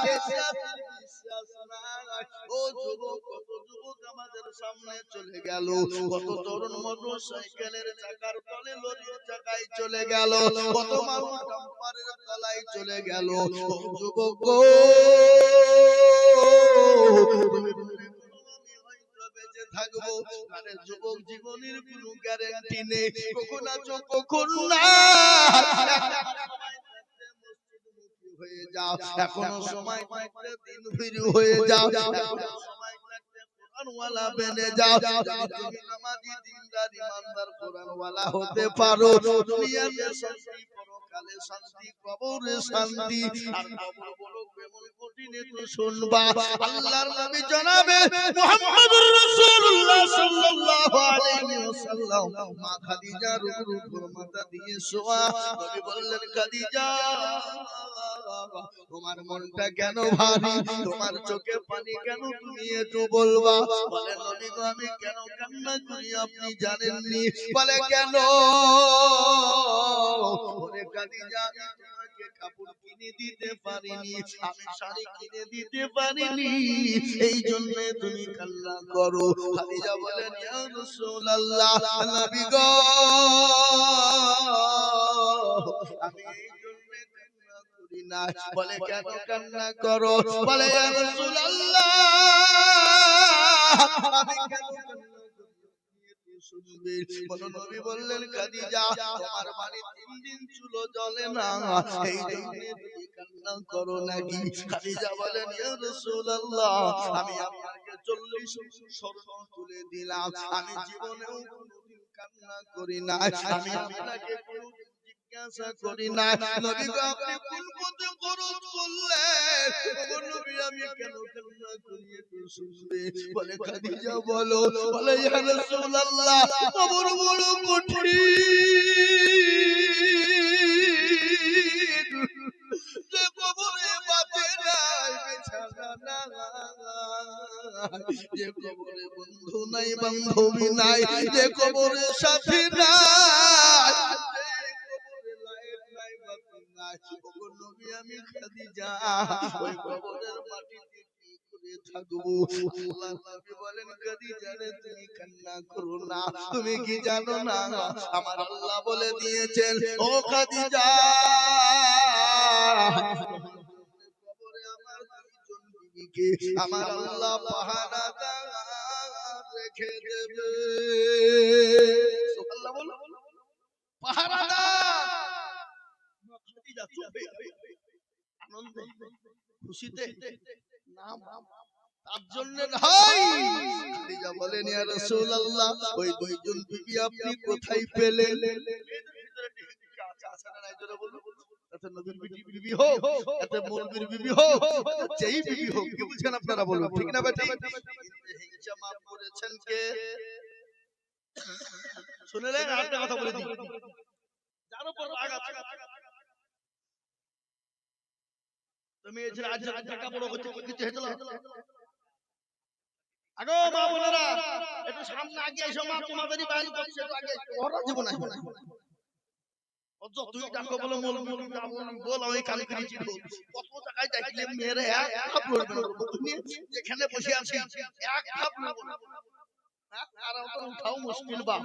বিশ্বাস নাই। ও যুবক, কত যুবক আমাদের সামনে চলে গেল, কত তরুণ মোটরসাইকেলের চাকার তলে লরির চাকায় চলে গেল, কত মানুষ ডাম্পারের তলায় চলে গেল। ও যুবক গো, বেঁচে থাকবো, আরে যুবক জীবনের কোনো গ্যারান্টি নেই, কখন আছো কখন না। হয়ে যাও, এখনো সময় থাকতে দিন ফিরে হয়ে যাও, এখনো সময় থাকতে কোরআনওয়ালা বেনে যাও। যদি তুমি নামাজি দিনদার ইমানদার কোরআনওয়ালা হতে পারো, দুনিয়াতে শান্তি, পরকালে শান্তি, কবরে শান্তি। আর কবর বড় কেমন কঠিন একটু শুনবা। আল্লাহর নবী জনাবে মুহাম্মদুর রাসূলুল্লাহ সাল্লাল্লাহু আলাইহি ওয়াসাল্লাম মা খাদিজার উপর মাথা দিয়ে শোয়া। নবী বললেন, খাদিজা তোমার মনটা কেন ভারী, তোমার চোখে পানি কেন, তুমি একটু বলবা? বলে নবী গো, আমি কেন কান্না করি আপনি জানেননি? বলে কেন? ওরে খাদিজা, আমি তোমাকে কাপড় কিনে দিতে পারিনি, আমি শাড়ি কিনে দিতে পারিনি, এই জন্য তুমি কান্না করো। খাদিজা বলেন, ইয়া রাসূলুল্লাহ, নবী গো, আমি এই জন্য কান্না করি না। বলে কেন কান্না করো? বলে ইয়া রাসূলুল্লাহ, আমি কেন কান্না শুনবে? বলো নবী বললেন, খাদিজা তোমার বাড়ি 3 দিন চুলো জ্বলে না, এই জন্য তুমি কান্না করো নাকি? খাদিজা বলেন, ইয়া রাসূলুল্লাহ, আমি আপনাকে 40 স্বর্ণ তুলে দিলাম, আমি জীবনেও কোনোদিন কান্না করি না, আমি আপনাকে কোনোদিন জিজ্ঞাসা করি না, নবী গো আপনি কোন পথে খরচ করলেন? ও নবী, আমি কেন কান্না করি একটু শুনবে? বলে খাদিজা বলো। বলে ইয়া রাসূলুল্লাহ, কবর বড় কঠিন, যে কবরে বাঁচে নাই বিছানা নাই, যে কবরে বন্ধু নাই বান্ধবী নাই, যে কবরে সাথী নাই, আমি খাদিজা ওই কবরের মাটিতে কি করে থাকবো? আল্লাহর নবী বলেন, খাদিজা রে তুমি কান্না করো না, তুমি কি জানো না আমার আল্লাহ বলে দিয়েছেন, ও খাদিজা কবরে আমার দুইজন বিবিকে আমার আল্লাহ পাহারা দেয়। রেখে দেবে। সুবহানাল্লাহ বলো। পাহারাদার খাদিজা চুপ হয়ে গেল, আনন্দে খুশিতে নাম তার জন্য ভাই। খাদিজা বলেন ইয়া রাসূলুল্লাহ, ওই দুইজন বিবি আপনি কোথায় পেলেন? এত নবীর বিবি হোক, এত মৌলবীর বিবি হোক, যেই বিবি হোক, কি বুঝছেন আপনারা বলুন, ঠিক না ভাই? হিংসা মাফ করেছেন কে? শুনলেন? আরেকটা কথা বলে দিই, যার উপর রাগ আছে, তুমি এই যে আজ টাকা বড় হচ্ছে কিছু হেতলা আগো মা বোনেরা, একটু সামনে আগে এসো, মা তোমাদেরই বাইরে করছে, একটু আগে ওরা জীবন আসবে না। অত তুই ডাকো বলে মৌলবি বল, আমি কানে কানে বল, কত জায়গায় দেখলে মেরে এক ধাপ লড়বে না, যেখানে বসে আছি এক ধাপ লড়বে না। আর ওটা উঠাও মুশকিল বা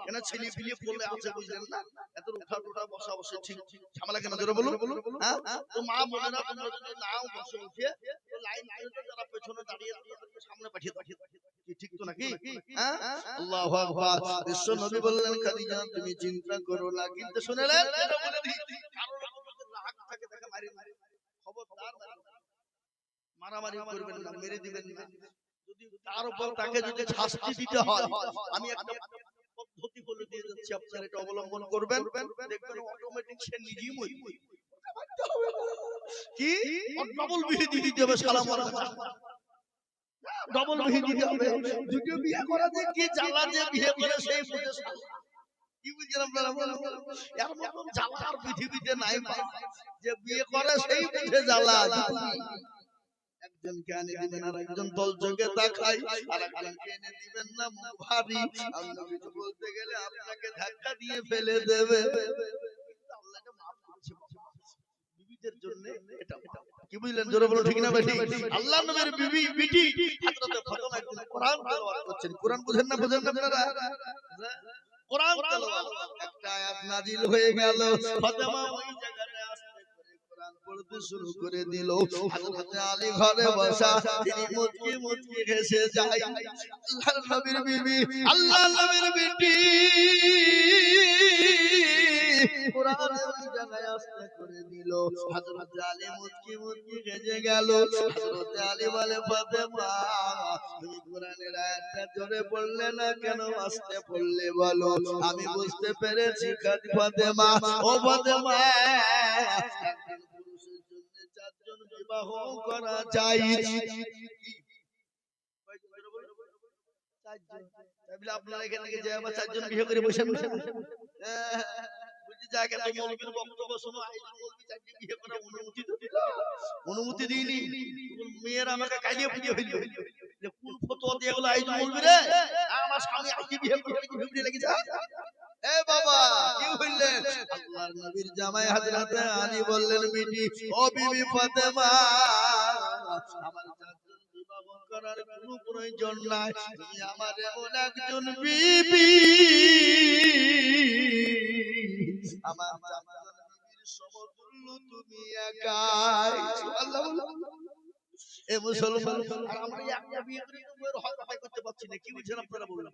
কেন ছেলে ফিলিয়ে পড়লে আছে, বুঝলেন না? এত উঠা উঠা বসা বসে ঠিক ঝামেলা কেন জোরে বলুন। হ্যাঁ, তো মা বোনেরা তোমরা যদি নাও বসে উঠে তো লাইন ধরে যারা পেছনে দাঁড়িয়ে তাদেরকে সামনে পাঠিয়ে ঠিক তো নাকি? হ্যাঁ, আল্লাহু আকবার। বিশ্ব নবী বললেন খাদিজা তুমি চিন্তা করো না, কিন্তু শুনেলেন এটা বলে দিই, কারণ আপনাদের রাগ থাকে দেখে মারি খবরদার মারামারি করবেন না, মেরে দিবেন না। যদি তার উপর তাকে যদি শাস্তি দিতে হয়, আমি একটা পদ্ধতি বলে দিয়ে যাচ্ছি, আপনারা এটা অবলম্বন করবেন, দেখবেন অটোমেটিক সে নিজেই মরবে। কি ডবল বিহি দিতে হবে, সালাম আলাইকুম, ডবল বিহি দিতে হবে। যদিও বিয়ে করা যে কি জ্বালা, যে বিয়ে করে সেই বুঝে শালা। কি বুঝছেন আপনারা বলেন? এর মতন জ্বালা আর পৃথিবীতে নাই, যে বিয়ে করে সেই বুঝে জ্বালা। একজনকে এনে দিবেন আর একজন দল যোগে দেখাই, আর একজনকে এনে দিবেন না মুখ ভারী, আর নবী তো বলতে গেলে আপনাকে ধাক্কা দিয়ে ফেলে দেবে। আল্লাহকে maaf করেছে বিবিদের জন্য, এটা কি বুঝলেন? জোরে বলো ঠিক না ভাই? আল্লাহর নবীর বিবি বিটি হযরত ফাতেমা একদিন কোরআন তেলাওয়াত করছেন। কোরআন বুঝেন না আপনারা? কোরআন তেলাওয়াত একটা আয়াত নাজিল হয়ে গেল, ফাতেমা ওই জায়গাতে কোরআন পড়তে শুরু করে দিল। হযরত আলী ঘরে বসা, তিনি মুচকি মুচকি হেসে যায়। আল্লাহর নবীর বিবি, আল্লাহর নবীর বিটি কোরআনের ওই জায়গায় আস্তে করে দিল। হযরত আলী মুচকি মুচকি হেসে গেল। হযরত আলী বলে ফাতেমা তুমি কোরআনের আয়াতটা জোরে পড়লে না কেন, আস্তে পড়লে বলো? আমি বুঝতে পেরেছি ফাতেমা, ও ফাতেমা, চারজন বিবাহ করা যায়। আপনারা এখান থেকে যে আবার চারজন বিয়ে করে বসেন না, বুঝি জায়গা তো মৌলবীর বক্তব্য শোনো, মৌলবী চারটি বিয়ে করার অনুমতি তো দিল, অনুমতি দিইনি। মেয়েরা আমাকে কালিয়ে পুজিয়ে ফেললো, যে কোন ফতোয়া দিয়ে গেল আইজ মৌলবী রে, আমার স্বামী আইজি বিয়ে করে কি ভিড়ে লেগে যায়। এ বাবা কি হইলেন? আল্লাহর নবীর জামাই হযরত আলী বললেন বিবি, ও বিবি ফাতেমা, আমার চারজন বিবাহ করার কোনো প্রয়োজন নাই, তুমি আমার এমন একজন বিবি, আমার চারজন বিবির সমতুল্য তুমি একাই। সুবহানাল্লাহ। এ মুসলমান, আর আমরা একটা বিয়ে করে তো বউয়ের হক আদায় করতে পারছি না, কি বুঝছেন আপনারা বলুন?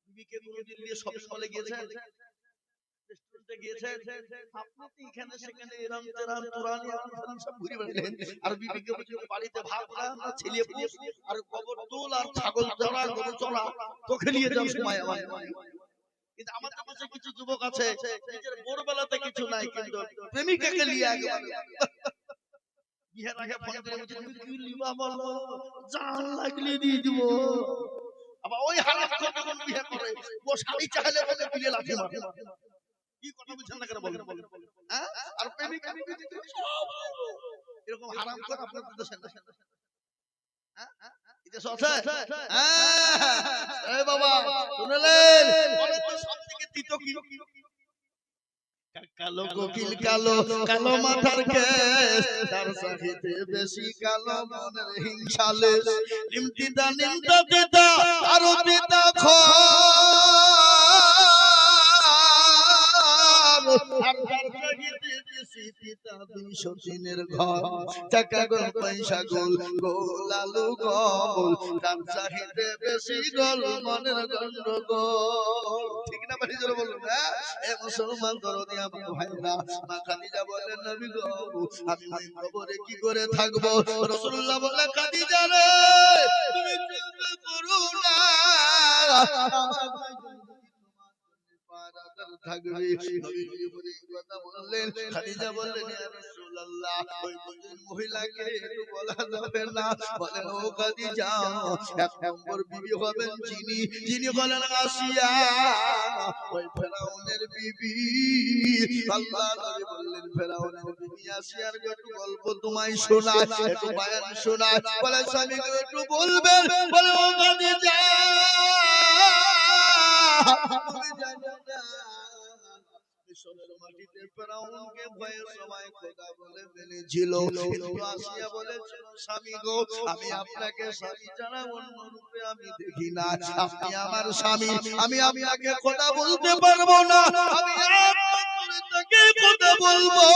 বিবিকে কোনদিন নিয়ে শপিং মলে গিয়েছেন, রেস্টুরেন্টে গিয়েছেন, আপনি তো এখানে সেখানে এরম তেরাম তুরানি সব ঘুরে বেড়ালেন, আর বিবিকে বলছেন বাড়িতে ভাত রান্না, ছেলে পুষ, আর গোবর দুল, আর ছাগল চড়া, গরু চড়া, তোকে নিয়ে যাওয়ার সময় আমার। কিন্তু আমাদের কাছে কিছু যুবক আছে, নিজের ভোরবেলাতে কিছু নাই, কিন্তু প্রেমিকাকে নিয়ে একেবারে বিয়ের আগে ফোন করে বলছে তুমি কি লিবা বলো, জান লাগলে দিয়ে দিব। আবার ওই হারাম খোর যখন বিয়ে করে, ও শাড়ি চাইলে বলে বিয়ে লাথি মারে। কি কথা বুঝছেন না কেন বলেন? হ্যাঁ, আর প্রেমিকা এরকম হারাম খোর আপনাদের দেশে না? হ্যাঁ, এটা সত্যি। হ্যাঁ, এই বাবা শুনলেন, বলে তো সবথেকে তিতো কি? কালো কোকিল কালো, কালো মাথার কেশ, তার চাইতে বেশি কালো মনের হিংসালে, নিমতিদা নিমতা দিদা আরো দিদা খোর, আর তার চাইতে বেশি পিতা 200 দিনের ঘর, টাকা গোল পয়সা গোল, গোল আলু গোল, তার চাহিদা বেশি গোল, মনের গন্ডগোল। ঠিক না ভাই, জোরে বলুন না। এ মুসলমান দরদি আমার ভাইরা, মা খাদিজা বলেন নবী গো, আমি ওই কবরে কি করে থাকবো? রাসূলুল্লাহ বলে খাদিজা রে, তুমি চিন্তা করো না, থাকবে। নবী কথা বললেন, খাদিজা বললেন ইয়া রাসূলুল্লাহ, ওই মহিলাকে একটু বলা যাবে না? বলেন ও খাদিজা, এক নম্বর বিবি হবেন যিনি বলেন আসিয়া, ওই ফেরাউনের বিবি। আল্লাহ নবী বললেন ফেরাউনের বিবি আসিয়ার একটু গল্প তোমায় শোনায়, একটু বয়ান শোনায়। বলে স্বামীকে একটু বলবেন। বলে ও খাদিজা, তুমি জানো না মিশরের মাটিতে ফেরাউনকে ভয়ে সবাই খোদা বলে মেনেছিল, কিন্তু আসিয়া বলেছিল স্বামী গো, আমি আপনাকে স্বামী ছাড়া অন্য রূপে আমি দেখি না, আপনি আমার স্বামী, আমি আপনাকে খোদা বলতে পারবো না, আমি আপনাকে খোদা বলবো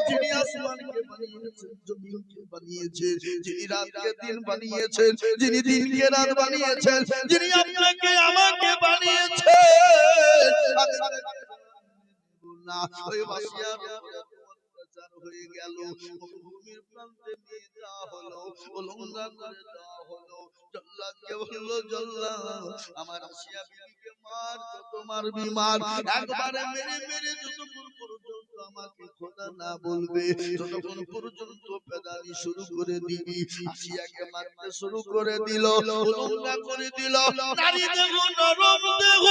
যিনি আসমানকে বানিয়েছেন, জমিনকে বানিয়েছেন, যিনি রাতকে দিন বানিয়েছেন, যিনি দিনকে রাত বানিয়েছেন, যিনি আপনাকে আমাকে বানিয়েছেন। না ওই বাসিয়ার অত্যাচার হয়ে গেল, মরুভূমির প্রান্তে নিয়ে যাওয়া হলো, উলঙ্গা করে দেওয়া হলো। জল্লাদকে বললো জল্লাদ, আমার আসিয়া বিবিকে মার, যত মারবি মার, একবারে মেরে মেরে যতক্ষণ পর্যন্ত আমাকে খোদা না বলবে, ততক্ষণ পর্যন্ত পেদানি শুরু করে দিবি। আসিয়াকে মারতে শুরু করে দিল, উলঙ্গা করে দিল, নারী দেহ নরম দেহ,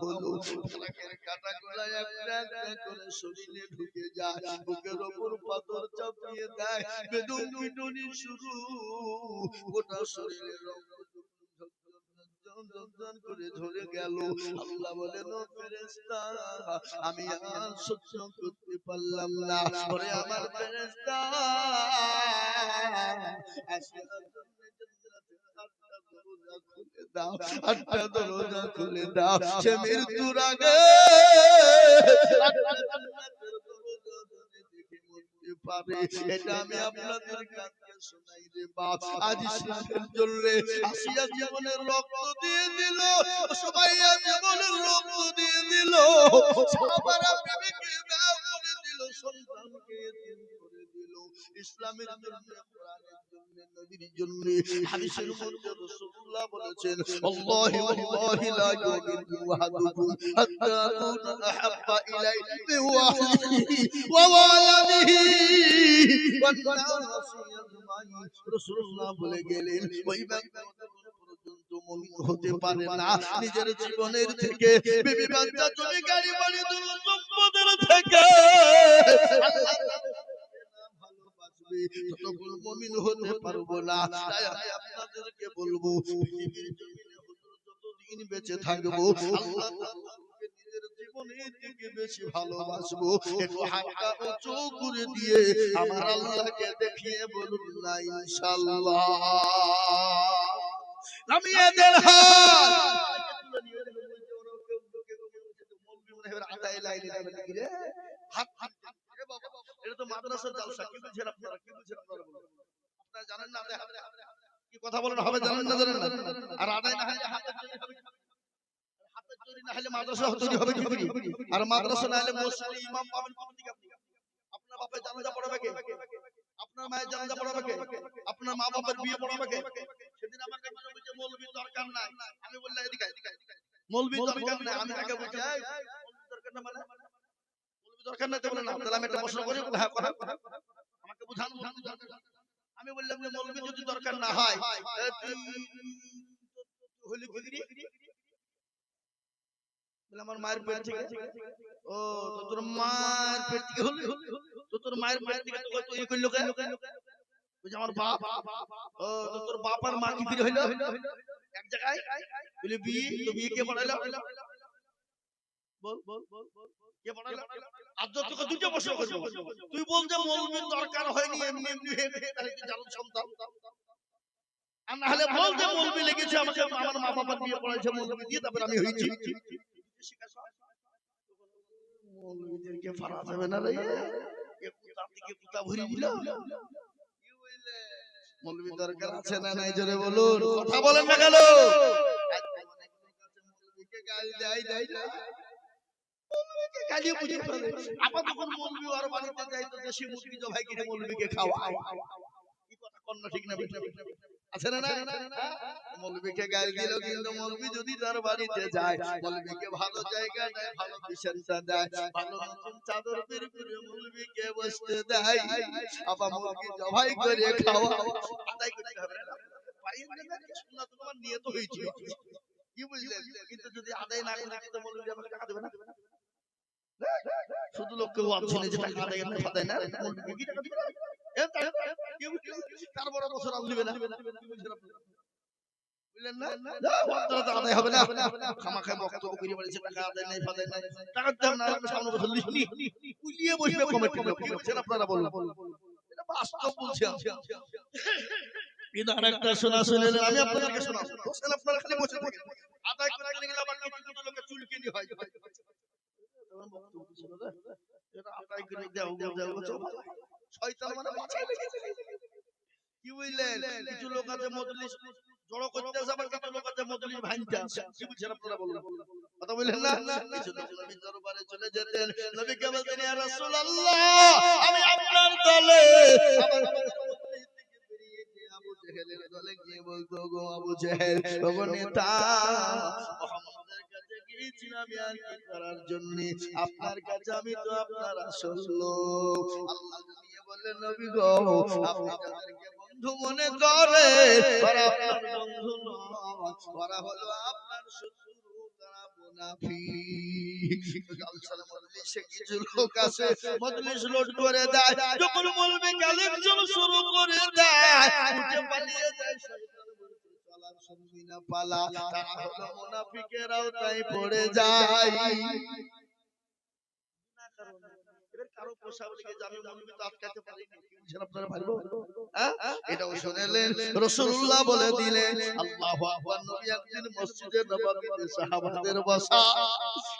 হলো কাটাগুলা একটা একটা করে শরীরে ঢুকে যায়, বুকের ওপর পাথর চাপিয়ে দেয়, বেদম পিটুনি শুরু, গোটা শরীরে রক্ত করে ঝরে গেল। আল্লাহ বলেন ও ফেরেশতা, আমি আর সহ্য করতে পারলাম না, ওরে আমার ফেরেশতা, আটটা দরজা খুলে দাও, সে মৃত্যুর আগে পাবে। এটা আমি আপনাদের কাছে শোনাই রে বাপ। আজ ইসলামের জন্য আসিয়া জীবনের রক্ত দিয়ে দিল, সবাই জীবনের রক্ত দিয়ে দিল, সাহাবারা বিবিকে বিয়ে করে দিল, সন্তানকে এতিম করে দিল। ইসলামের জন্য, কোরআনের জন্য, নবীর জন্য। হাদিসের মধ্যে রাসূলুল্লাহ বলেছেন, আল্লাহি ওয়াল্লাহি লা ইউমিনু আহাদুকুম হাত্তা আকুনা আহাব্বা ইলাইহি মিন ওয়ালিদিহি ওয়া ওয়ালাদিহি ওয়ান নাসি আজমাইন। রাসূলুল্লাহ বলে গেলেন, ওই ব্যক্তি পর্যন্ত মুমিন হতে পারে না নিজের জীবনের থেকে, বিবি বাচ্চা জমি গাড়ি বাড়ি দুল সম্পদের থেকে ততক্ষণ মুমিন হতে পারবো না। তাই আমি আপনাদেরকে বলবো, পৃথিবীর জমিনে হুজুর যতদিন বেঁচে থাকবো, আল্লাহ তাআলাকে নিজের জীবনের থেকে বেশি ভালোবাসবো। একটু হাতটা উঁচু করে দিয়ে আমার আল্লাহকে দেখিয়ে বলুন না ইনশাআল্লাহ। আমি এদের এটা তো মাদ্রাসার জালসা, কি বুঝছেন আপনারা, কি বুঝছেন আপনারা বলুন? আপনারা জানেন না কি কথা বলেন হবে, জানেন না, জানেন না? আর আদায় না হলে হাতের তৈরি হবে, হাতের তৈরি না হলে মাদ্রাসা তৈরি হবে কি করে? আর মাদ্রাসা না হলে মসজিদে ইমাম পাবেন কোথা থেকে আপনি? আপনার বাপের জানাজা পড়াবে কে? আপনার মায়ের জানাজা পড়াবে কে? আপনার মা বাবার বিয়ে পড়াবে কে? সেদিন আমাকে বলছে মৌলবি দরকার নাই, আমি বললাম এদিকে মৌলবি দরকার নাই, আমি তাকে বলছি এই মৌলবি দরকার না মানে মৌলবি দরকার নাই তো বলে না, তাহলে আমি একটা প্রশ্ন করি, হ্যাঁ করা, আমাকে বুঝান মৌলবি দরকার। আমি বললাম যে মৌলবি যদি দরকার না হয় তুই হলি খুদরি বলে আমার মায়ের পেট থেকে, ও তো তোর মায়ের পেট থেকে হলি, তো তোর মায়ের পেট থেকে তো তৈরি করলো কে? বুঝি আমার বাপ। ও তো তোর বাপ আর মা কি করে হইলো এক জায়গায়? বলে বিয়ে, তো বিয়ে কে পড়াইলো? বল বল বল কে পড়াইলো? আজ তোকে দুটো প্রশ্ন করব, তুই বল যে মৌলবীর দরকার হয়নি, এমনি এমনি হয়ে গেছে, তাহলে তুই জানো সন্তান আর না হলে বলতে মৌলবি লেগেছে আমাকে, আমার মা বাবার বিয়ে পড়াইছে মৌলবি দিয়ে, তারপর আমি হয়েছি। মৌলবিদেরকে ফারা যাবে না রে, কুতা ভরি দিল। মৌলবি দরকার আছে না নাই জোরে বলুন, কথা বলেন না কেন? মৌলবিকে গাল দেয় দেয় দেয়, মৌলবিকে গালি বুঝে ফেলে। আবার যখন মৌলবি আর বাড়িতে যাই তো দেশি মুরগি জবাই কিনে মৌলবিকে খাওয়া। কি কথা কন না, ঠিক না? আছে না? মৌলবিকে গাল দিল, কিন্তু মৌলবি যদি তার বাড়িতে যায় মৌলবিকে ভালো জায়গা দেয়, ভালো বিছানা দেয়, ভালো নতুন চাদর বের করে মৌলবিকে বসতে দেয়, আবার মুরগি জবাই করে খাওয়া। আদায় করতে হবে না, পাইন না কি সুন্নাত তোমার নিয়ত হয়েছে, কি বুঝলেন? কিন্তু যদি আদায় না করে তো মৌলবি আমাকে টাকা দেবে না। শুধু লোককে ওয়াজ শুনে যে টাকা আদায় না ফাদায় না, মৌলবি কি টাকা দিবে না? তার বড় বছর আর দিবে না, বুঝলেন না? আদায় হবে না, খামাখায় বক্তব্য করে বলেছে টাকা আদায় নাই ফাদায় নাই, টাকা দাম না সামনে বছর লিখনি উলিয়ে বসবে কমিটির লোক। কি বলছেন আপনারা বলুন, এটা বাস্তব বলছি। কিন্তু আরেকটা শোনা শুনলেন, আমি আপনাদেরকে শোনাবো, বসেন আপনারা খালি বসে থাকেন। আদায় করে গেলে আবার কিছু কিছু লোকে চুলকেনি হয়, এটা আদায় করে দাও দাও শয়তান মানে বাঁচাই লেগেছে। কি বুঝলেন? কিছু লোক আছে মজলিস জড়ো করতে আসে, আবার কিছু লোক আছে মজলিস ভাঙতে আসে। কি বুঝছেন আপনারা বলুন, কথা বললেন না? কিছু লোক নবীর দরবারে চলে যেতেন, নবীকে বলতেন ইয়া রাসূলুল্লাহ আমি আপনার দলে, আমার আবু জেহেলের দলে গিয়ে বলতো, গো আবু জেহেল, ওগো নেতা, মুহাম্মদের কাছে গিয়েছিলাম ইয়ার করার জন্য, আপনার কাছে আমি তো আপনার আসল লোক। আল্লাহ নিয়ে বললেন নবী গো, আপনি যাদেরকে বন্ধু মনে করে ওরা আপনার বন্ধু নয়, ওরা হলো আপনার শত্রু, তারা মুনাফিক। জালসার মজলিসে কিছু লোক আসে, মজলিস লোড করে দেয়, যখন মৌলবি কালেকশন শুরু করে দেয় উঠে পালিয়ে যায়, শয়তান বলতে চলার শুনবি না পালা, তারা হলো মুনাফিকের আওতায় পড়ে যায়। এবার কারো পোশাক লেগে যাবে, মৌলবি তো আটকাতে পারেনি। কি বুঝছেন আপনারা ভাই? এটাও শুনলেন, রাসূলুল্লাহ বলে দিলেন আল্লাহু আকবার। নবী একদিন মসজিদে নববীতে সাহাবাদের বসা,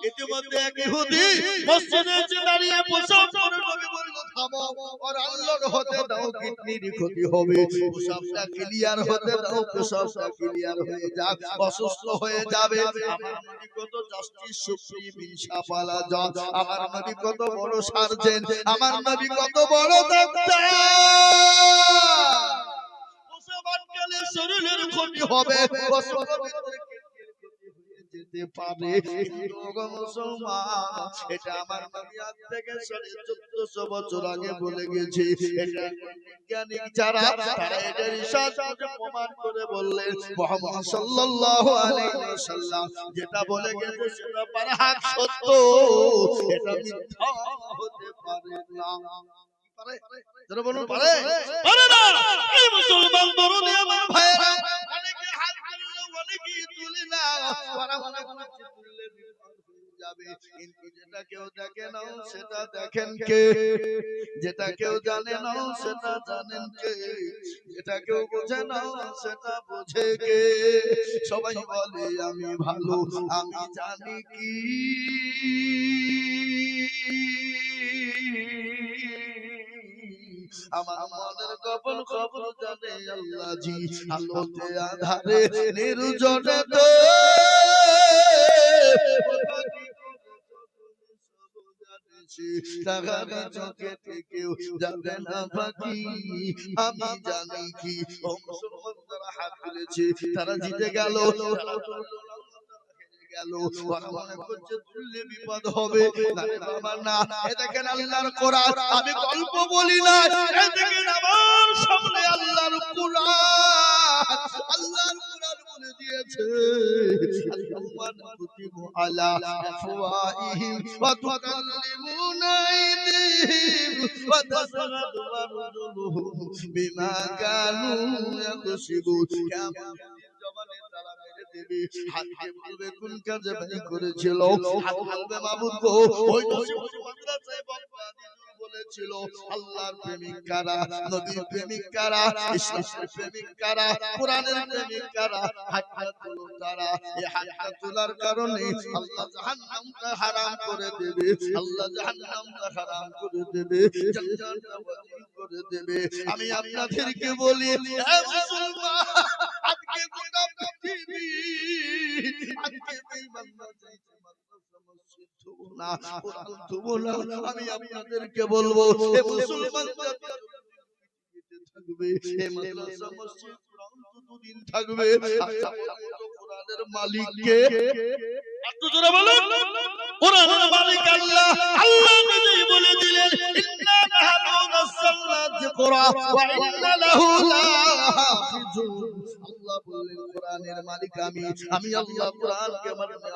ইতিমধ্যে এক ইহুদি মসজিদে এসে দাঁড়িয়ে পোশাক পরে নবী বলল থামো, আর আল্লাহর হতে দাও, কিডনির ক্ষতি হবে, পোশাকটা ক্লিয়ার হতে দাও, পোশাকটা ক্লিয়ার হয়ে যাক, অসুস্থ হয়ে যাবে। আমার নবী কত জাস্টিস সুপ্রিম ইনসাফ আলা জজ, আমার নবী কত বড় সার্জেন্ট, আমার নবী কত বড় ডাক্তার। শরীরের ক্ষতি হবে, যেতে পারে, মুসলমান এটা আমার নবী আজ থেকে 1450 বছর আগে বলে গেছে। এটা বৈজ্ঞানিক যারা, তারা এটা রিসার্চ করে প্রমাণ করে বললেন মুহাম্মদ সাল্লাল্লাহু আলাইহি ওয়াসাল্লাম যেটা বলে গেছে সেটা পারাক সত্য, এটা মিথ্যা হতে পারে না। পারে? যারা বলুন পারে? পারে না। এই মুসলমান দরদি আমার ভাইরা, অনেকে হাত তুললে অনেকেই তুলে না, ওরা মনে করছে তুললে বিপদ হয়ে যাবে, কিন্তু যেটা কেউ দেখে না সেটা দেখেন কে, যেটা কেউ জানে না সেটা জানেন কে, যেটা কেউ বোঝে না সেটা বোঝে কে। সবাই বলে আমি ভালো, আমি জানি কি আমার মনের গোপন খবর জানে আল্লাহ জি। আলোতে আধারে নির্জনে তো টাকারি চোখে থেকেও যাবে না পাখি, আমি জানি কি। ও মুসলমান যারা হাত তুলেছে তারা জিতে গেল, মনে করছে তুললে বিপদ হবে, না। এ দেখেন আল্লাহর কোরআন, আমি গল্প বলি না, এ দেখেন আমার সামনে আল্লাহর কোরআন, আল্লাহর কোরআন বলে দিয়েছে আল-ইয়াওমা নাখতিমু আলা আফওয়াহিহিম ওয়া তুকাল্লিমুনা আইদিহিম ওয়া তাশহাদু আরজুলুহুম বিমা কানু ইয়াকসিবুন। কিয়ামত জবানে তারা মেরে দেবে, হাতকে বলবে কোন কাজে ব্যয় করেছিল, হাত বলবে মাবুদ গো ওই মাদ্রাসায় বক্তা বলেছিল আল্লাহর প্রেমিক কারা, নবীর প্রেমিক কারা, ইসলামের প্রেমিক কারা, কোরআনের প্রেমিক কারা, হাতটা তুলো তারা। এই হাতটা তোলার কারণে আল্লাহ জাহান্নামকে হারাম করে দেবে, আল্লাহ জাহান্নামকে হারাম করে দেবে, জান্নাতটা ওয়াজিব করে দেবে। আমি আপনাদেরকে বলি, হে মুসলমান, আজকে গোটা পৃথিবী আজকে বেঈমানরা চাইছে মাদ্রাসা মসজিদ ধুবো না, কোরআন ধুবো না। আমি আপনাদেরকে বলবো, হে মুসলমান জাতি থাকবে, হে মাদ্রাসা মসজিদ কোরআন তো দুদিন থাকবে। আচ্ছা কোরআনের মালিক কে? একটু জোরে বলুন। কোরআনের মালিক আল্লাহ। আল্লাহ নিজেই বলে দিলেন, ইন্না নাহনু নাযালনা যিকরা ওয়া ইন্না লাহু লাহাফিজুন। আল্লাহ বললেন কোরআনের মালিক আমি, আমি আল্লাহ কোরআনকে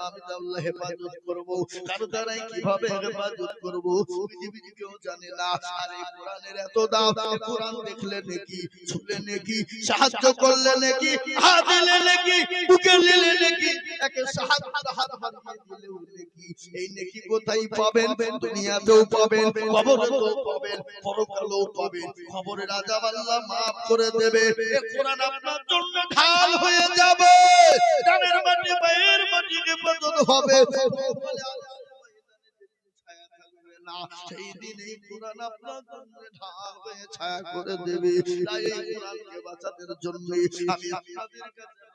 আমি আল্লাহ হেফাজত করব। কার দ্বারাই কিভাবে হেফাজত করব পৃথিবীর কেউ জানে না। আর এই কোরআনের এত দাম, কোরআন দেখলে নাকি, ছুলে নাকি, সাহায্য করলে নাকি, হাত দিলে নাকি, বুকে নিলে নাকি, একে সাহায্য হাত বাড়িয়ে দিলেও নাকি। এই নাকি কোথায় পাবেন? দুনিয়াতেও পাবেন, কবরেও পাবেন, পরকালেও পাবেন। কবরের আযাব আল্লাহ maaf করে দেবে। এই কোরআন আপনার জন্য ঢাল হয়ে যাবে। জানের মাটি পায়ের মাটি হেফাজত হবে। সেই দিন এই কোরআন আপনার জন্য ঢাল হয়ে ছায়া করে দেবে। তাই এই কোরআনকে বাঁচানোর জন্য আমি আপনাদের কাছে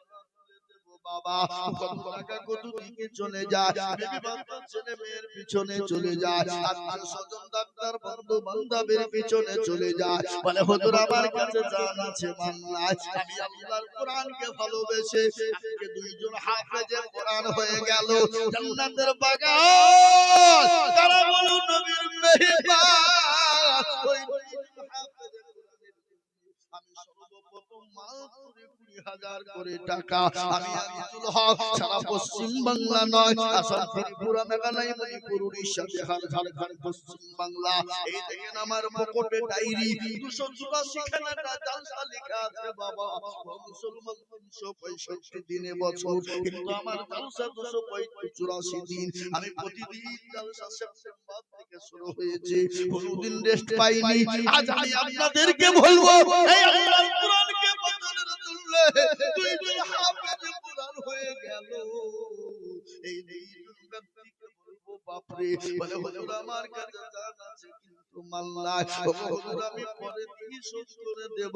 বাবা কত টাকা কত দিকে চলে যায়, বিবি বাচ্চা ছেলে মেয়ের পিছনে চলে যায়, আত্মীয় স্বজন ডাক্তার বন্ধু বান্ধবের পিছনে চলে যায়, বলে হুজুর আমার কাছে জান আছে মান নাই। আমি আল্লাহর কোরআনকে ভালোবেসে আজকে দুইজন হাফেজে কোরআন হয়ে গেল, জান্নাতের বাগান। তারা বলুন নবীর মেহমান। ওই দুইজন হাফেজে আমি সর্বপ্রথম মাত্র 20,000 করে টাকা আমি আজিজুল হক সারা পশ্চিম বাংলা নয়, আসাম, ত্রিপুরা, মেঘালয়, মণিপুর, উড়িষ্যা, বিহার, ঝাড়খণ্ড, পশ্চিম বাংলা, এই দেখেন আমার পকেটে ডায়েরি 284 খানাটা জালসা লেখা আছে বাবা। মুসলমান 365 দিনে বছর, কিন্তু আমার জালসা 284 দিন। আমি প্রতিদিন জালসা সেপ্টেম্বর থেকে শুরু হয়েছে, কোনদিন রেস্ট পাইনি। আজ আমি আপনাদেরকে বলবো, এই আল্লাহর কোরআনকে বাঁচানোর জন্য দুইজন হাফেজ কোরআন হয়ে গেল। এই দুইজন ব্যক্তিকে বলবো বাপরে, বলে হুজুর আমার কাছে জান আছে কিন্তু মাল নাই। হুজুর আমি পরে দিয়ে শোধ করে দেব,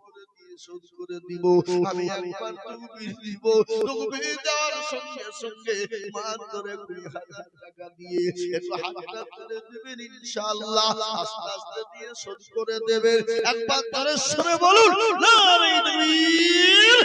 পরে দিয়ে শোধ করে দিব। আমি একবার তকবীর দিব, তকবীর দেওয়ার সঙ্গে সঙ্গে মাত্র 20,000 টাকা দিয়ে একটু হাতটা তুলে দেবেন, ইনশাআল্লাহ আস্তে আস্তে দিয়ে শোধ করে দেবেন। একবার তার সুরে বলুন নারে তাকবীর।